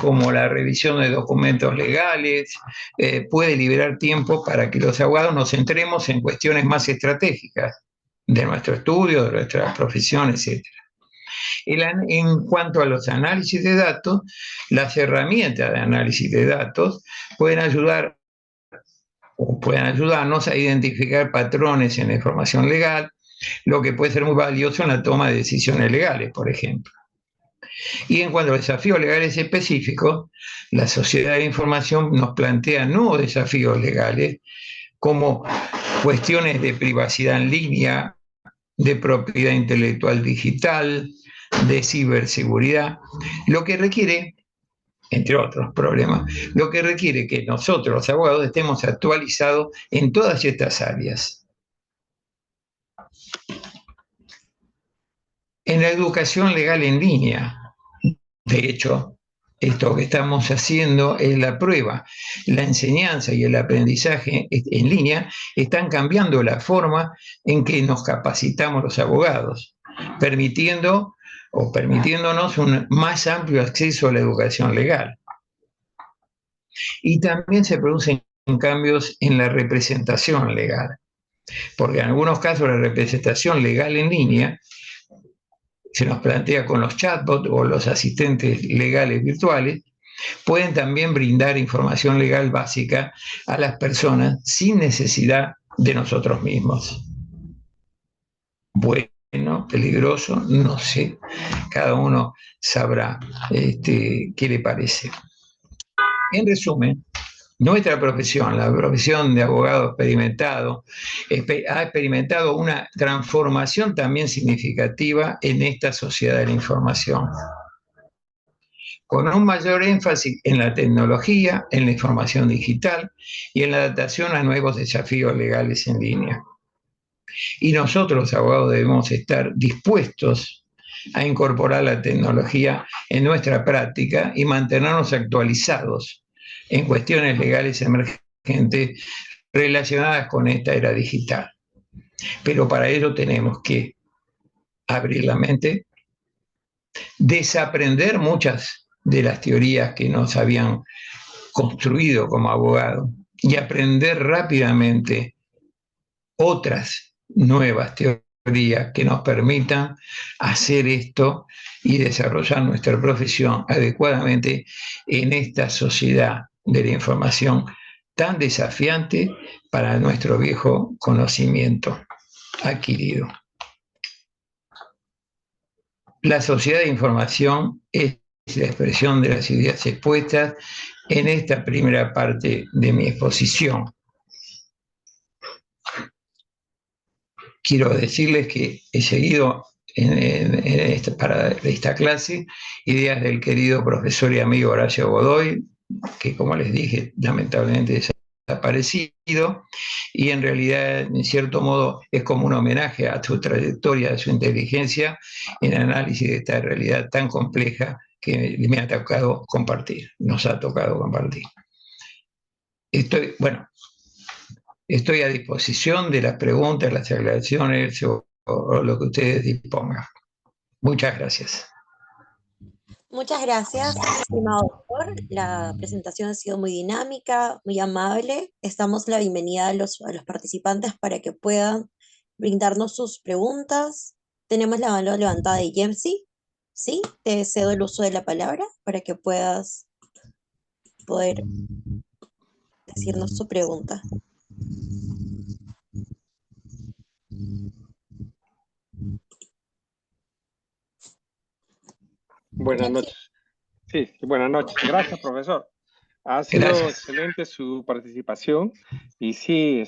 como la revisión de documentos legales, puede liberar tiempo para que los abogados nos centremos en cuestiones más estratégicas de nuestro estudio, de nuestra profesión, etc. En cuanto a los análisis de datos, las herramientas de análisis de datos pueden ayudarnos a identificar patrones en la información legal, lo que puede ser muy valioso en la toma de decisiones legales, por ejemplo. Y en cuanto a desafíos legales específicos, la sociedad de información nos plantea nuevos desafíos legales como cuestiones de privacidad en línea, de propiedad intelectual digital, de ciberseguridad, lo que requiere, entre otros problemas, lo que requiere que nosotros, los abogados, estemos actualizados en todas estas áreas. En la educación legal en línea, de hecho, esto que estamos haciendo es la prueba. La enseñanza y el aprendizaje en línea están cambiando la forma en que nos capacitamos los abogados, permitiéndonos un más amplio acceso a la educación legal. Y también se producen cambios en la representación legal, porque en algunos casos la representación legal en línea se nos plantea con los chatbots o los asistentes legales virtuales, pueden también brindar información legal básica a las personas sin necesidad de nosotros mismos. Bueno, peligroso, no sé, cada uno sabrá qué le parece. En resumen, nuestra profesión, la profesión de abogado experimentado, ha experimentado una transformación también significativa en esta sociedad de la información, con un mayor énfasis en la tecnología, en la información digital y en la adaptación a nuevos desafíos legales en línea. Y nosotros, los abogados, debemos estar dispuestos a incorporar la tecnología en nuestra práctica y mantenernos actualizados en cuestiones legales emergentes relacionadas con esta era digital. Pero para ello tenemos que abrir la mente, desaprender muchas de las teorías que nos habían construido como abogados y aprender rápidamente otras nuevas teorías que nos permitan hacer esto y desarrollar nuestra profesión adecuadamente en esta sociedad de la información tan desafiante para nuestro viejo conocimiento adquirido. La sociedad de información es la expresión de las ideas expuestas en esta primera parte de mi exposición. Quiero decirles que he seguido para esta clase ideas del querido profesor y amigo Horacio Godoy, que como les dije, lamentablemente desaparecido, y en realidad, en cierto modo, es como un homenaje a su trayectoria, a su inteligencia en análisis de esta realidad tan compleja que me ha tocado compartir, nos ha tocado compartir. Estoy a disposición de las preguntas, las aclaraciones o lo que ustedes dispongan. Muchas gracias. Muchas gracias, estimado doctor. La presentación ha sido muy dinámica, muy amable. Damos la bienvenida a los participantes para que puedan brindarnos sus preguntas. Tenemos la mano levantada de Jemsi. Sí, te cedo el uso de la palabra para que puedas poder decirnos su pregunta. Buenas noches. Sí, buenas noches. Gracias, profesor. Ha sido excelente su participación y sí,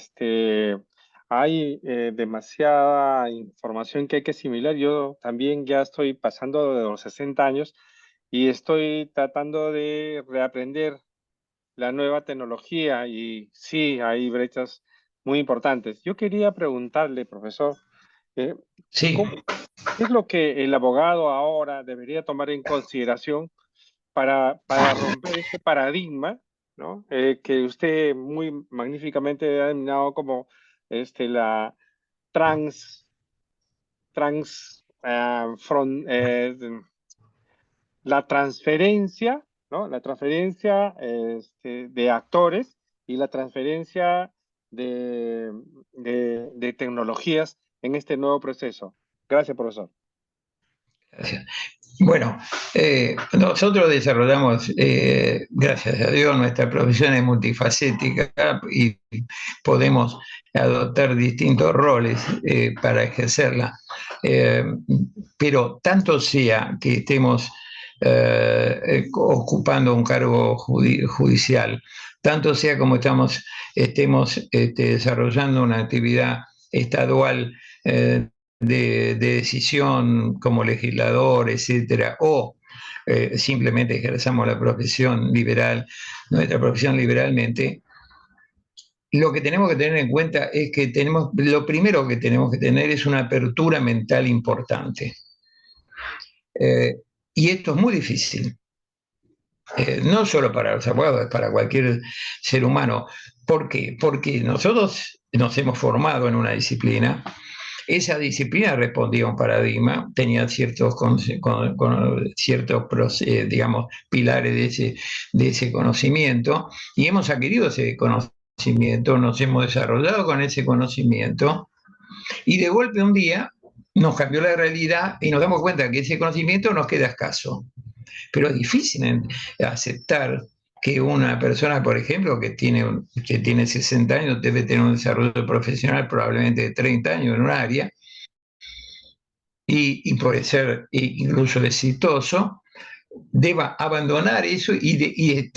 hay demasiada información que hay que asimilar. Yo también ya estoy pasando de los 60 años y estoy tratando de reaprender la nueva tecnología y sí, hay brechas muy importantes. Yo quería preguntarle, profesor, sí. ¿qué es lo que el abogado ahora debería tomar en consideración para romper este paradigma, ¿no? Que usted muy magníficamente ha denominado como la la transferencia, ¿no? La transferencia de actores y la transferencia de tecnologías en este nuevo proceso. Gracias, profesor. Gracias. Bueno, nosotros desarrollamos, gracias a Dios, nuestra profesión es multifacética y podemos adoptar distintos roles para ejercerla. Pero tanto sea que estemos ocupando un cargo judicial, tanto sea como estemos desarrollando una actividad estadual de decisión como legislador, etcétera, o simplemente ejerzamos la profesión liberal, nuestra profesión liberalmente, lo que tenemos que tener en cuenta es que lo primero que tenemos que tener es una apertura mental importante. Y esto es muy difícil, no solo para los abogados, para cualquier ser humano. ¿Por qué? Porque nosotros nos hemos formado en una disciplina. Esa disciplina respondía a un paradigma, tenía ciertos, digamos, pilares de ese conocimiento, y hemos adquirido ese conocimiento, nos hemos desarrollado con ese conocimiento, y de golpe un día nos cambió la realidad y nos damos cuenta que ese conocimiento nos queda escaso. Pero es difícil aceptar que una persona, por ejemplo, que tiene 60 años, debe tener un desarrollo profesional probablemente de 30 años en un área, y puede ser incluso exitoso, deba abandonar eso y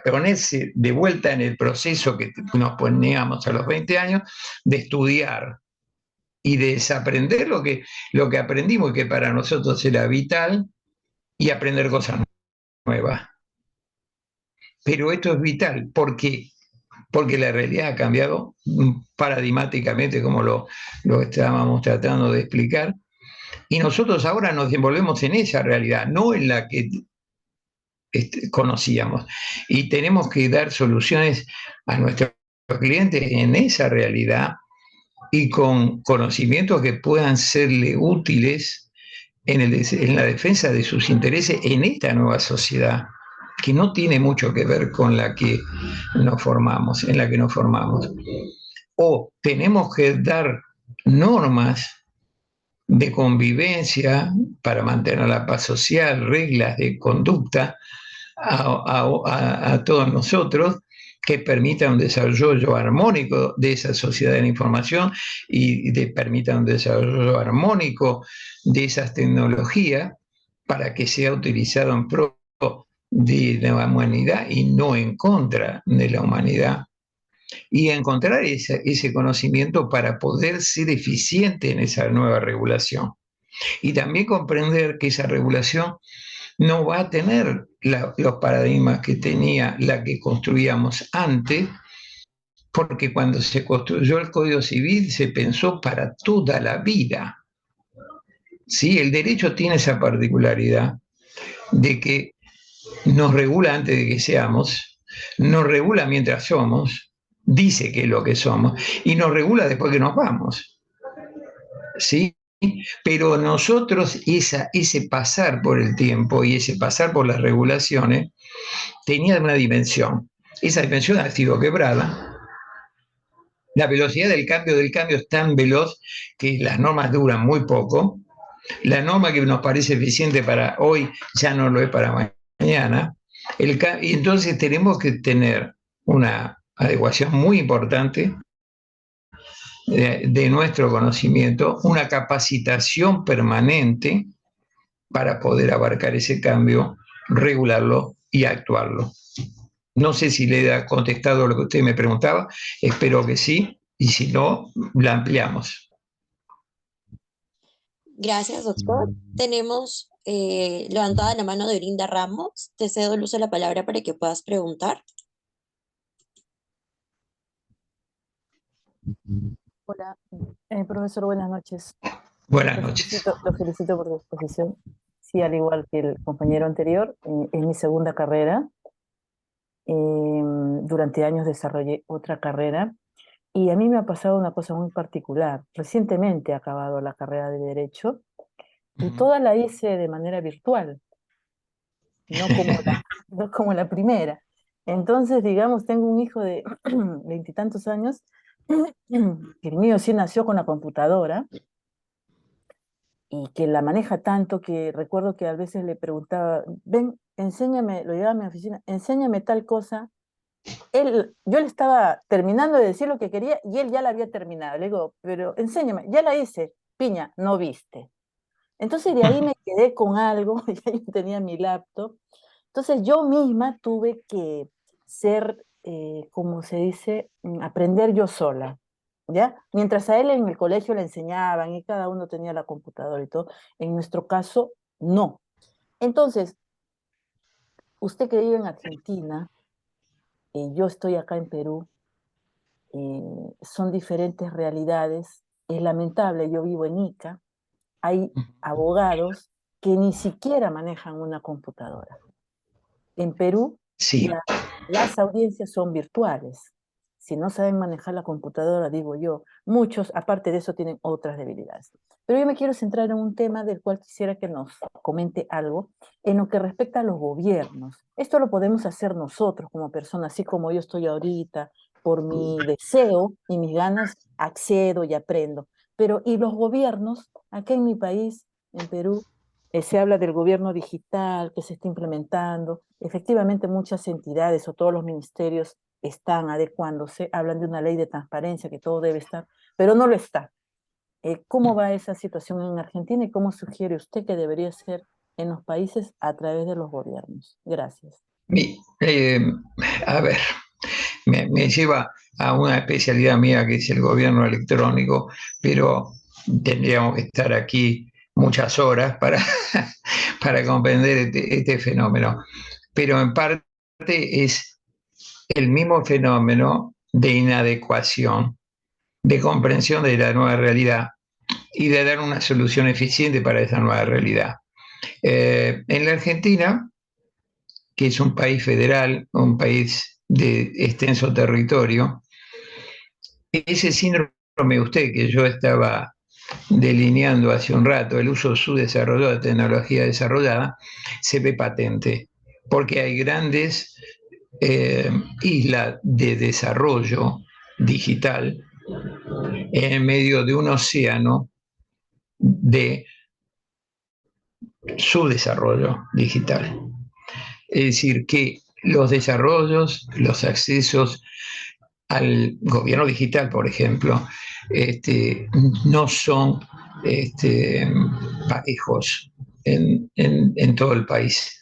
ponerse de vuelta en el proceso que nos poníamos a los 20 años, de estudiar y de desaprender lo que aprendimos y que para nosotros era vital, y aprender cosas nuevas. Pero esto es vital porque la realidad ha cambiado paradigmáticamente, como lo estábamos tratando de explicar, y nosotros ahora nos envolvemos en esa realidad, no en la que conocíamos. Y tenemos que dar soluciones a nuestros clientes en esa realidad y con conocimientos que puedan serle útiles en la defensa de sus intereses en esta nueva sociedad, que no tiene mucho que ver con la que nos formamos, en la que nos formamos. O tenemos que dar normas de convivencia para mantener la paz social, reglas de conducta a todos nosotros, que permitan un desarrollo armónico de esa sociedad de la información y permitan un desarrollo armónico de esas tecnologías para que sea utilizado en pro de la humanidad y no en contra de la humanidad. Y encontrar ese conocimiento para poder ser eficiente en esa nueva regulación. Y también comprender que esa regulación no va a tener los paradigmas que tenía la que construíamos antes, porque cuando se construyó el Código Civil se pensó para toda la vida. ¿Sí? El derecho tiene esa particularidad de que nos regula antes de que seamos, nos regula mientras somos, dice que es lo que somos, y nos regula después que nos vamos. ¿Sí? Pero nosotros ese pasar por el tiempo y ese pasar por las regulaciones tenía una dimensión. Esa dimensión ha sido quebrada. La velocidad del cambio es tan veloz que las normas duran muy poco. La norma que nos parece eficiente para hoy ya no lo es para mañana. Y entonces tenemos que tener una adecuación muy importante de nuestro conocimiento, una capacitación permanente para poder abarcar ese cambio, regularlo y actuarlo. No sé si le he contestado lo que usted me preguntaba, espero que sí, y si no, la ampliamos. Gracias, doctor. Tenemos levantada la mano de Orinda Ramos. Te cedo el uso de la palabra para que puedas preguntar. Hola, profesor, buenas noches. Buenas noches. Lo felicito por su exposición. Sí, al igual que el compañero anterior, es mi segunda carrera. Durante años desarrollé otra carrera y a mí me ha pasado una cosa muy particular. Recientemente he acabado la carrera de Derecho y toda la hice de manera virtual, no como la primera. Entonces, digamos, tengo un hijo de 20 años, que el mío sí nació con la computadora y que la maneja tanto que recuerdo que a veces le preguntaba, ven, enséñame, lo llevaba a mi oficina, enséñame tal cosa. Yo le estaba terminando de decir lo que quería y él ya la había terminado. Le digo, pero enséñame, ya la hice, piña, no viste. Entonces de ahí me quedé con algo, ya yo tenía mi laptop. Entonces yo misma tuve que ser, como se dice, aprender yo sola. ¿ya? Mientras a él en el colegio le enseñaban y cada uno tenía la computadora y todo, en nuestro caso, no. Entonces, usted que vive en Argentina, yo estoy acá en Perú, son diferentes realidades. Es lamentable, yo vivo en Ica, hay abogados que ni siquiera manejan una computadora. En Perú Sí, ya las audiencias son virtuales. Si no saben manejar la computadora, digo yo, muchos, aparte de eso, tienen otras debilidades. Pero yo me quiero centrar en un tema del cual quisiera que nos comente algo en lo que respecta a los gobiernos. Esto lo podemos hacer nosotros como personas, así como yo estoy ahorita, por mi deseo y mis ganas, accedo y aprendo. Pero, ¿y los gobiernos? Acá en mi país, en Perú, se habla del gobierno digital que se está implementando. Efectivamente, muchas entidades o todos los ministerios están adecuándose, hablan de una ley de transparencia, que todo debe estar, pero no lo está. ¿Cómo va esa situación en Argentina y cómo sugiere usted que debería ser en los países a través de los gobiernos? Gracias. mi- eh, a ver, me lleva a una especialidad mía que es el gobierno electrónico, pero tendríamos que estar aquí muchas horas para, para comprender este fenómeno. Pero en parte es el mismo fenómeno de inadecuación, de comprensión de la nueva realidad y de dar una solución eficiente para esa nueva realidad. En la Argentina, que es un país federal, un país de extenso territorio, ese síndrome usted que yo estaba delineando hace un rato, el uso subdesarrollado de tecnología desarrollada, se ve patente, porque hay grandes islas de desarrollo digital en medio de un océano de subdesarrollo digital. Es decir, que los desarrollos, los accesos al gobierno digital, por ejemplo, no son parejos en todo el país.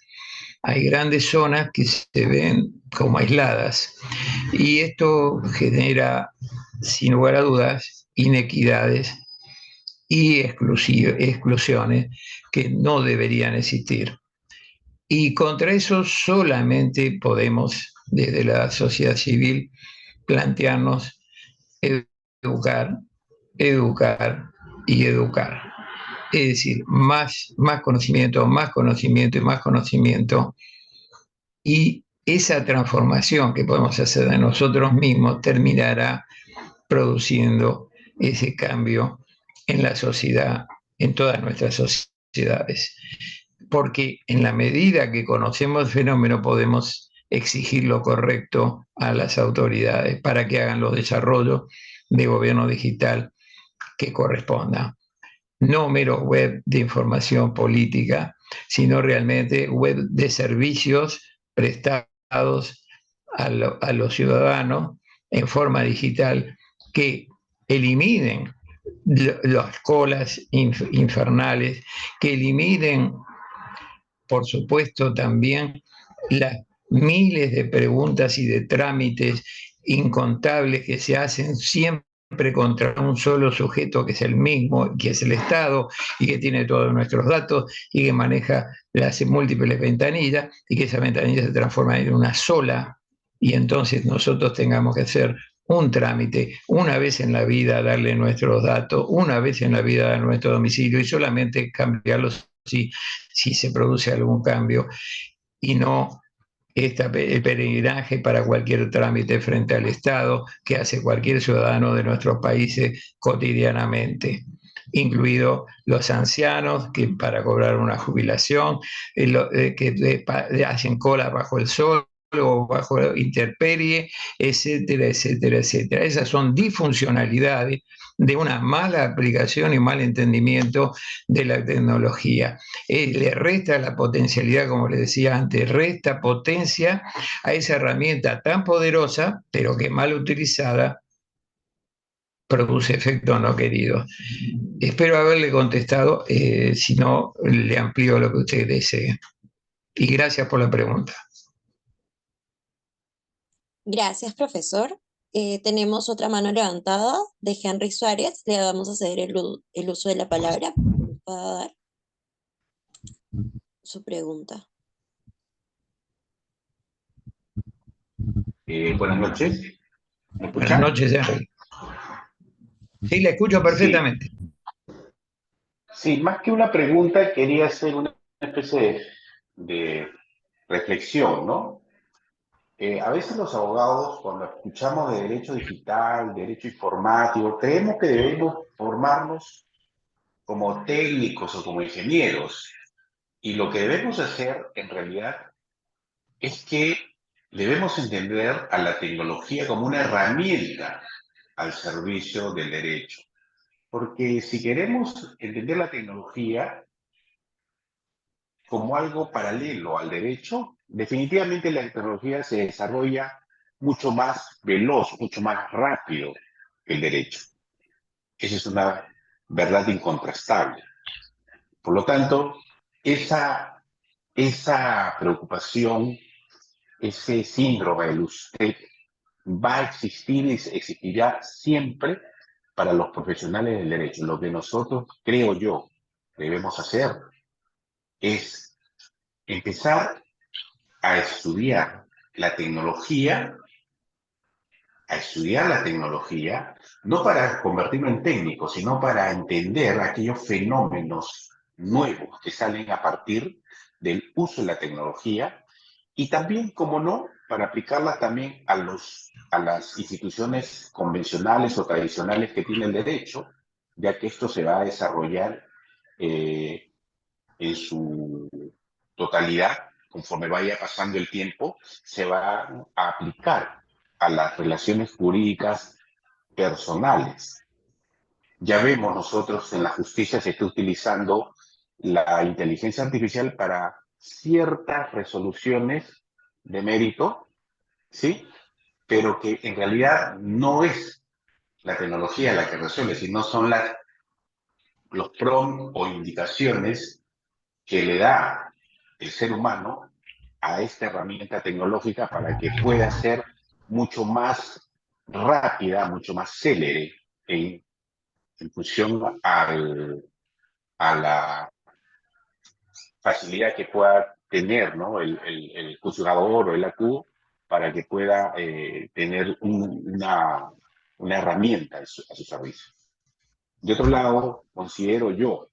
Hay grandes zonas que se ven como aisladas y esto genera, sin lugar a dudas, inequidades y exclusiones que no deberían existir. Y contra eso solamente podemos, desde la sociedad civil, plantearnos educar, educar y educar. Es decir, más conocimiento, más conocimiento y más conocimiento. Y esa transformación que podemos hacer de nosotros mismos terminará produciendo ese cambio en la sociedad, en todas nuestras sociedades. Porque en la medida que conocemos el fenómeno podemos exigir lo correcto a las autoridades para que hagan los desarrollos de gobierno digital que corresponda. No mero web de información política, sino realmente web de servicios prestados a los ciudadanos en forma digital que eliminen las colas infernales, que eliminen, por supuesto, también las miles de preguntas y de trámites incontables que se hacen siempre contra un solo sujeto que es el mismo, que es el Estado y que tiene todos nuestros datos y que maneja las múltiples ventanillas y que esas ventanillas se transforman en una sola y entonces nosotros tengamos que hacer un trámite, una vez en la vida darle nuestros datos, una vez en la vida dar nuestro domicilio y solamente cambiarlos si se produce algún cambio y no el peregrinaje para cualquier trámite frente al Estado que hace cualquier ciudadano de nuestros países cotidianamente, incluidos los ancianos que para cobrar una jubilación, que hacen cola bajo el sol o bajo intemperie, etcétera, etcétera, etcétera. Esas son disfuncionalidades de una mala aplicación y mal entendimiento de la tecnología. Le resta la potencialidad, como le decía antes, resta potencia a esa herramienta tan poderosa, pero que mal utilizada produce efectos no queridos. Espero haberle contestado, si no, le amplío lo que usted desee. Y gracias por la pregunta. Gracias, profesor. Tenemos otra mano levantada de Henry Suárez. Le vamos a ceder el uso de la palabra para que nos pueda dar su pregunta. Buenas noches. ¿Me Buenas escuchan? noches, Henry. Sí, la escucho perfectamente. Sí, más que una pregunta, quería hacer una especie de reflexión, ¿no? A veces los abogados, cuando escuchamos de derecho digital, derecho informático, creemos que debemos formarnos como técnicos o como ingenieros. Y lo que debemos hacer, en realidad, es que debemos entender a la tecnología como una herramienta al servicio del derecho. Porque si queremos entender la tecnología como algo paralelo al derecho, definitivamente la tecnología se desarrolla mucho más veloz, mucho más rápido que el derecho. Esa es una verdad incontrastable. Por lo tanto, esa preocupación, ese síndrome del usted va a existir y existirá siempre para los profesionales del derecho. Lo que nosotros, creo yo, debemos hacer es empezar a estudiar la tecnología, no para convertirlo en técnico, sino para entender aquellos fenómenos nuevos que salen a partir del uso de la tecnología y también, como no, para aplicarla también a las instituciones convencionales o tradicionales que tiene el derecho, ya que esto se va a desarrollar en su totalidad, conforme vaya pasando el tiempo, se va a aplicar a las relaciones jurídicas personales. Ya vemos nosotros en la justicia se está utilizando la inteligencia artificial para ciertas resoluciones de mérito, ¿sí? Pero que en realidad no es la tecnología la que resuelve, sino son los prompts o indicaciones que le da el ser humano a esta herramienta tecnológica para que pueda ser mucho más rápida, mucho más célere en función a la facilidad que pueda tener, ¿no? el juzgador o el AQ para que pueda tener una herramienta a su servicio. De otro lado, considero yo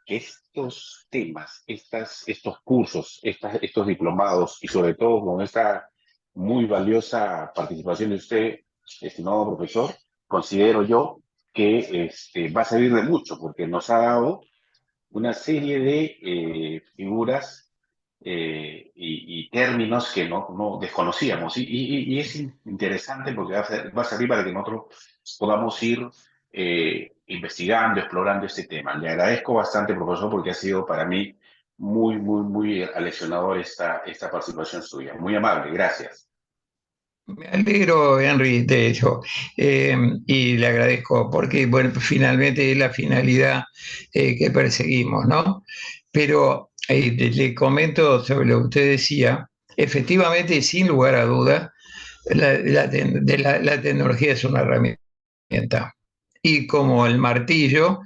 que estos temas, estos cursos, estos diplomados y sobre todo con esta muy valiosa participación de usted, estimado profesor, considero yo que va a servir de mucho porque nos ha dado una serie de figuras y términos que no desconocíamos. Y es interesante porque va a servir para que nosotros podamos ir investigando, explorando este tema. Le agradezco bastante, profesor, porque ha sido para mí muy aleccionador esta participación suya. Muy amable, gracias. Me alegro, Henry, de hecho, y le agradezco porque, bueno, finalmente es la finalidad que perseguimos, ¿no? Pero le comento sobre lo que usted decía, efectivamente, sin lugar a dudas, la tecnología es una herramienta. Y como el martillo,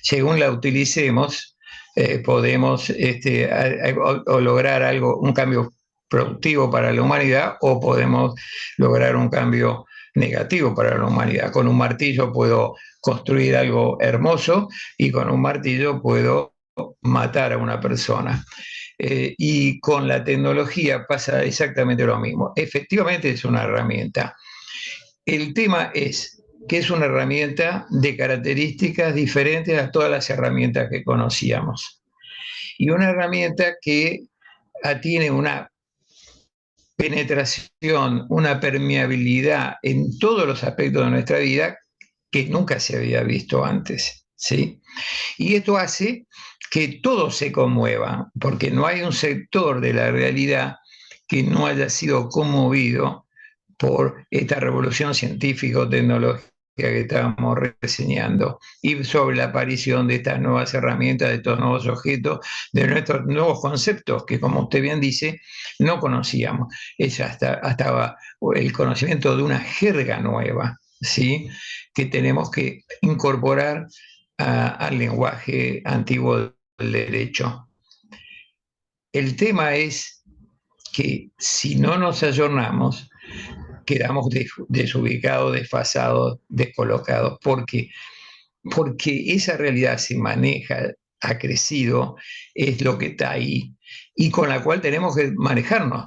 según la utilicemos, podemos o lograr algo, un cambio productivo para la humanidad o podemos lograr un cambio negativo para la humanidad. Con un martillo puedo construir algo hermoso y con un martillo puedo matar a una persona. Y con la tecnología pasa exactamente lo mismo. Efectivamente es una herramienta. El tema es que es una herramienta de características diferentes a todas las herramientas que conocíamos. Y una herramienta que tiene una penetración, una permeabilidad en todos los aspectos de nuestra vida que nunca se había visto antes, ¿sí? Y esto hace que todo se conmueva, porque no hay un sector de la realidad que no haya sido conmovido por esta revolución científico-tecnológica que estábamos reseñando y sobre la aparición de estas nuevas herramientas, de estos nuevos objetos, de nuestros nuevos conceptos que, como usted bien dice, no conocíamos. Hasta el conocimiento de una jerga nueva, ¿sí? Que tenemos que incorporar al lenguaje antiguo del derecho. El tema es que si no nos ayornamos, quedamos desubicados, desfasados, descolocados, porque esa realidad se maneja, ha crecido, es lo que está ahí, y con la cual tenemos que manejarnos.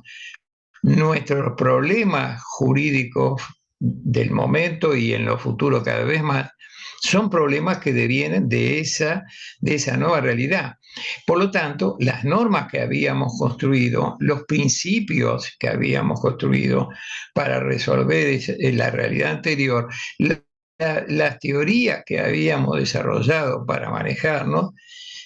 Nuestros problemas jurídicos del momento y en lo futuro cada vez más son problemas que devienen de esa nueva realidad. Por lo tanto, las normas que habíamos construido, los principios que habíamos construido para resolver la realidad anterior, las teorías que habíamos desarrollado para manejarnos,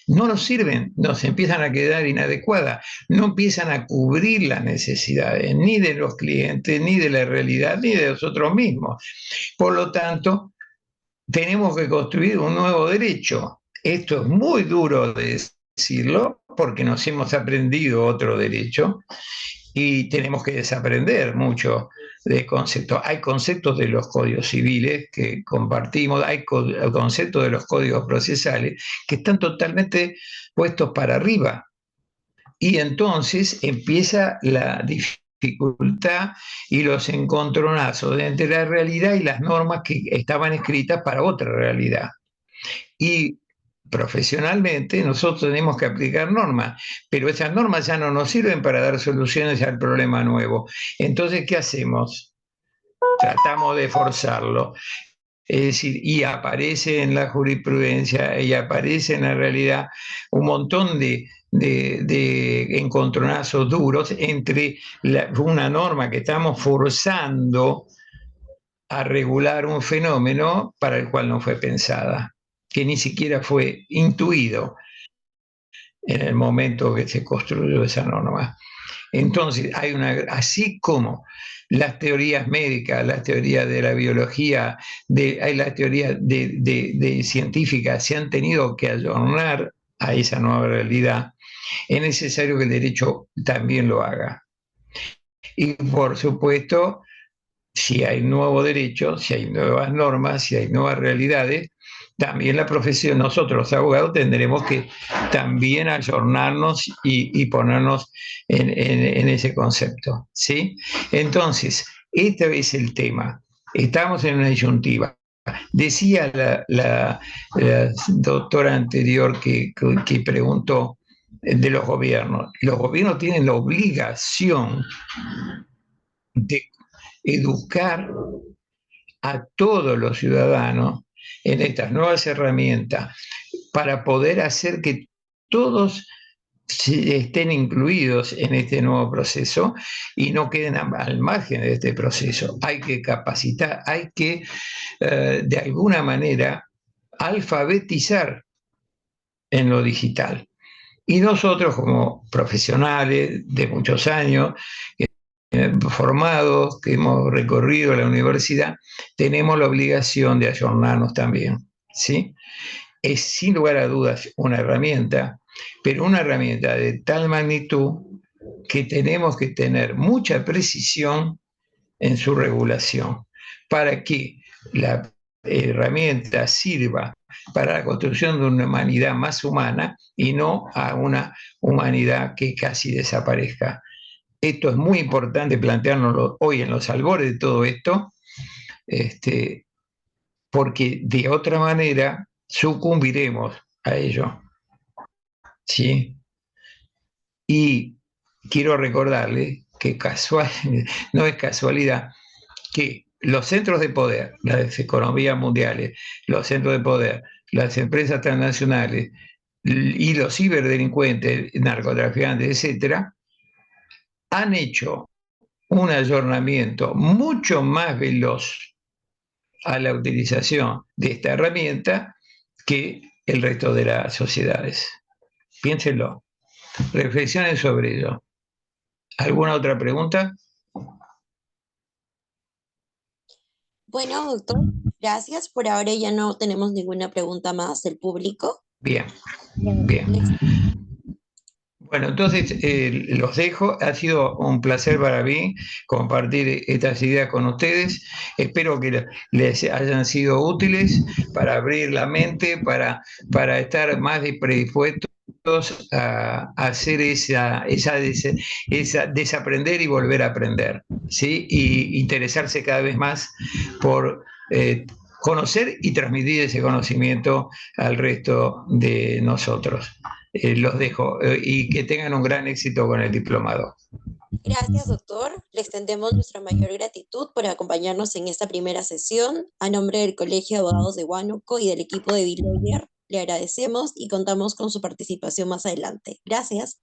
no nos sirven, nos empiezan a quedar inadecuadas, no empiezan a cubrir las necesidades ni de los clientes, ni de la realidad, ni de nosotros mismos. Por lo tanto, tenemos que construir un nuevo derecho. Esto es muy duro de decirlo porque nos hemos aprendido otro derecho y tenemos que desaprender mucho de conceptos. Hay conceptos de los códigos civiles que compartimos, hay conceptos de los códigos procesales que están totalmente puestos para arriba. Y entonces empieza la dificultad y los encontronazos entre la realidad y las normas que estaban escritas para otra realidad. Y profesionalmente nosotros tenemos que aplicar normas, pero esas normas ya no nos sirven para dar soluciones al problema nuevo. Entonces, ¿qué hacemos? Tratamos de forzarlo. Es decir, y aparece en la jurisprudencia y aparece en la realidad un montón de encontronazos duros entre una norma que estamos forzando a regular un fenómeno para el cual no fue pensada, que ni siquiera fue intuido en el momento que se construyó esa norma. Entonces, así como las teorías médicas, las teorías de la biología, las teorías de científicas se han tenido que ayornar a esa nueva realidad, es necesario que el derecho también lo haga. Y por supuesto, si hay nuevo derecho, si hay nuevas normas, si hay nuevas realidades, también la profesión, nosotros los abogados tendremos que también ayornarnos y ponernos en ese concepto, ¿sí? Entonces, este es el tema. Estamos en una disyuntiva. Decía la doctora anterior que preguntó de los gobiernos. Los gobiernos tienen la obligación de educar a todos los ciudadanos en estas nuevas herramientas para poder hacer que todos estén incluidos en este nuevo proceso y no queden al margen de este proceso. Hay que capacitar, hay que de alguna manera alfabetizar en lo digital. Y nosotros como profesionales de muchos años, formados, que hemos recorrido la universidad, tenemos la obligación de ayornarnos también, ¿sí? Es sin lugar a dudas una herramienta, pero una herramienta de tal magnitud que tenemos que tener mucha precisión en su regulación para que la herramienta sirva para la construcción de una humanidad más humana y no a una humanidad que casi desaparezca. Esto es muy importante planteárnoslo hoy en los albores de todo esto, porque de otra manera sucumbiremos a ello. ¿Sí? Y quiero recordarle que no es casualidad que los centros de poder, las economías mundiales, los centros de poder, las empresas transnacionales y los ciberdelincuentes, narcotraficantes, etcétera, han hecho un ayornamiento mucho más veloz a la utilización de esta herramienta que el resto de las sociedades. Piénsenlo, reflexionen sobre ello. ¿Alguna otra pregunta? Bueno, doctor, gracias. Por ahora ya no tenemos ninguna pregunta más del público. Bien, Le bien. Bueno, entonces los dejo. Ha sido un placer para mí compartir estas ideas con ustedes. Espero que les hayan sido útiles para abrir la mente, para estar más predispuestos a hacer esa desaprender y volver a aprender, ¿sí? Y interesarse cada vez más por conocer y transmitir ese conocimiento al resto de nosotros. Los dejo y que tengan un gran éxito con el diplomado. Gracias, doctor. Le extendemos nuestra mayor gratitud por acompañarnos en esta primera sesión. A nombre del Colegio de Abogados de Huánuco y del equipo de Bill Lawyer, le agradecemos y contamos con su participación más adelante. Gracias.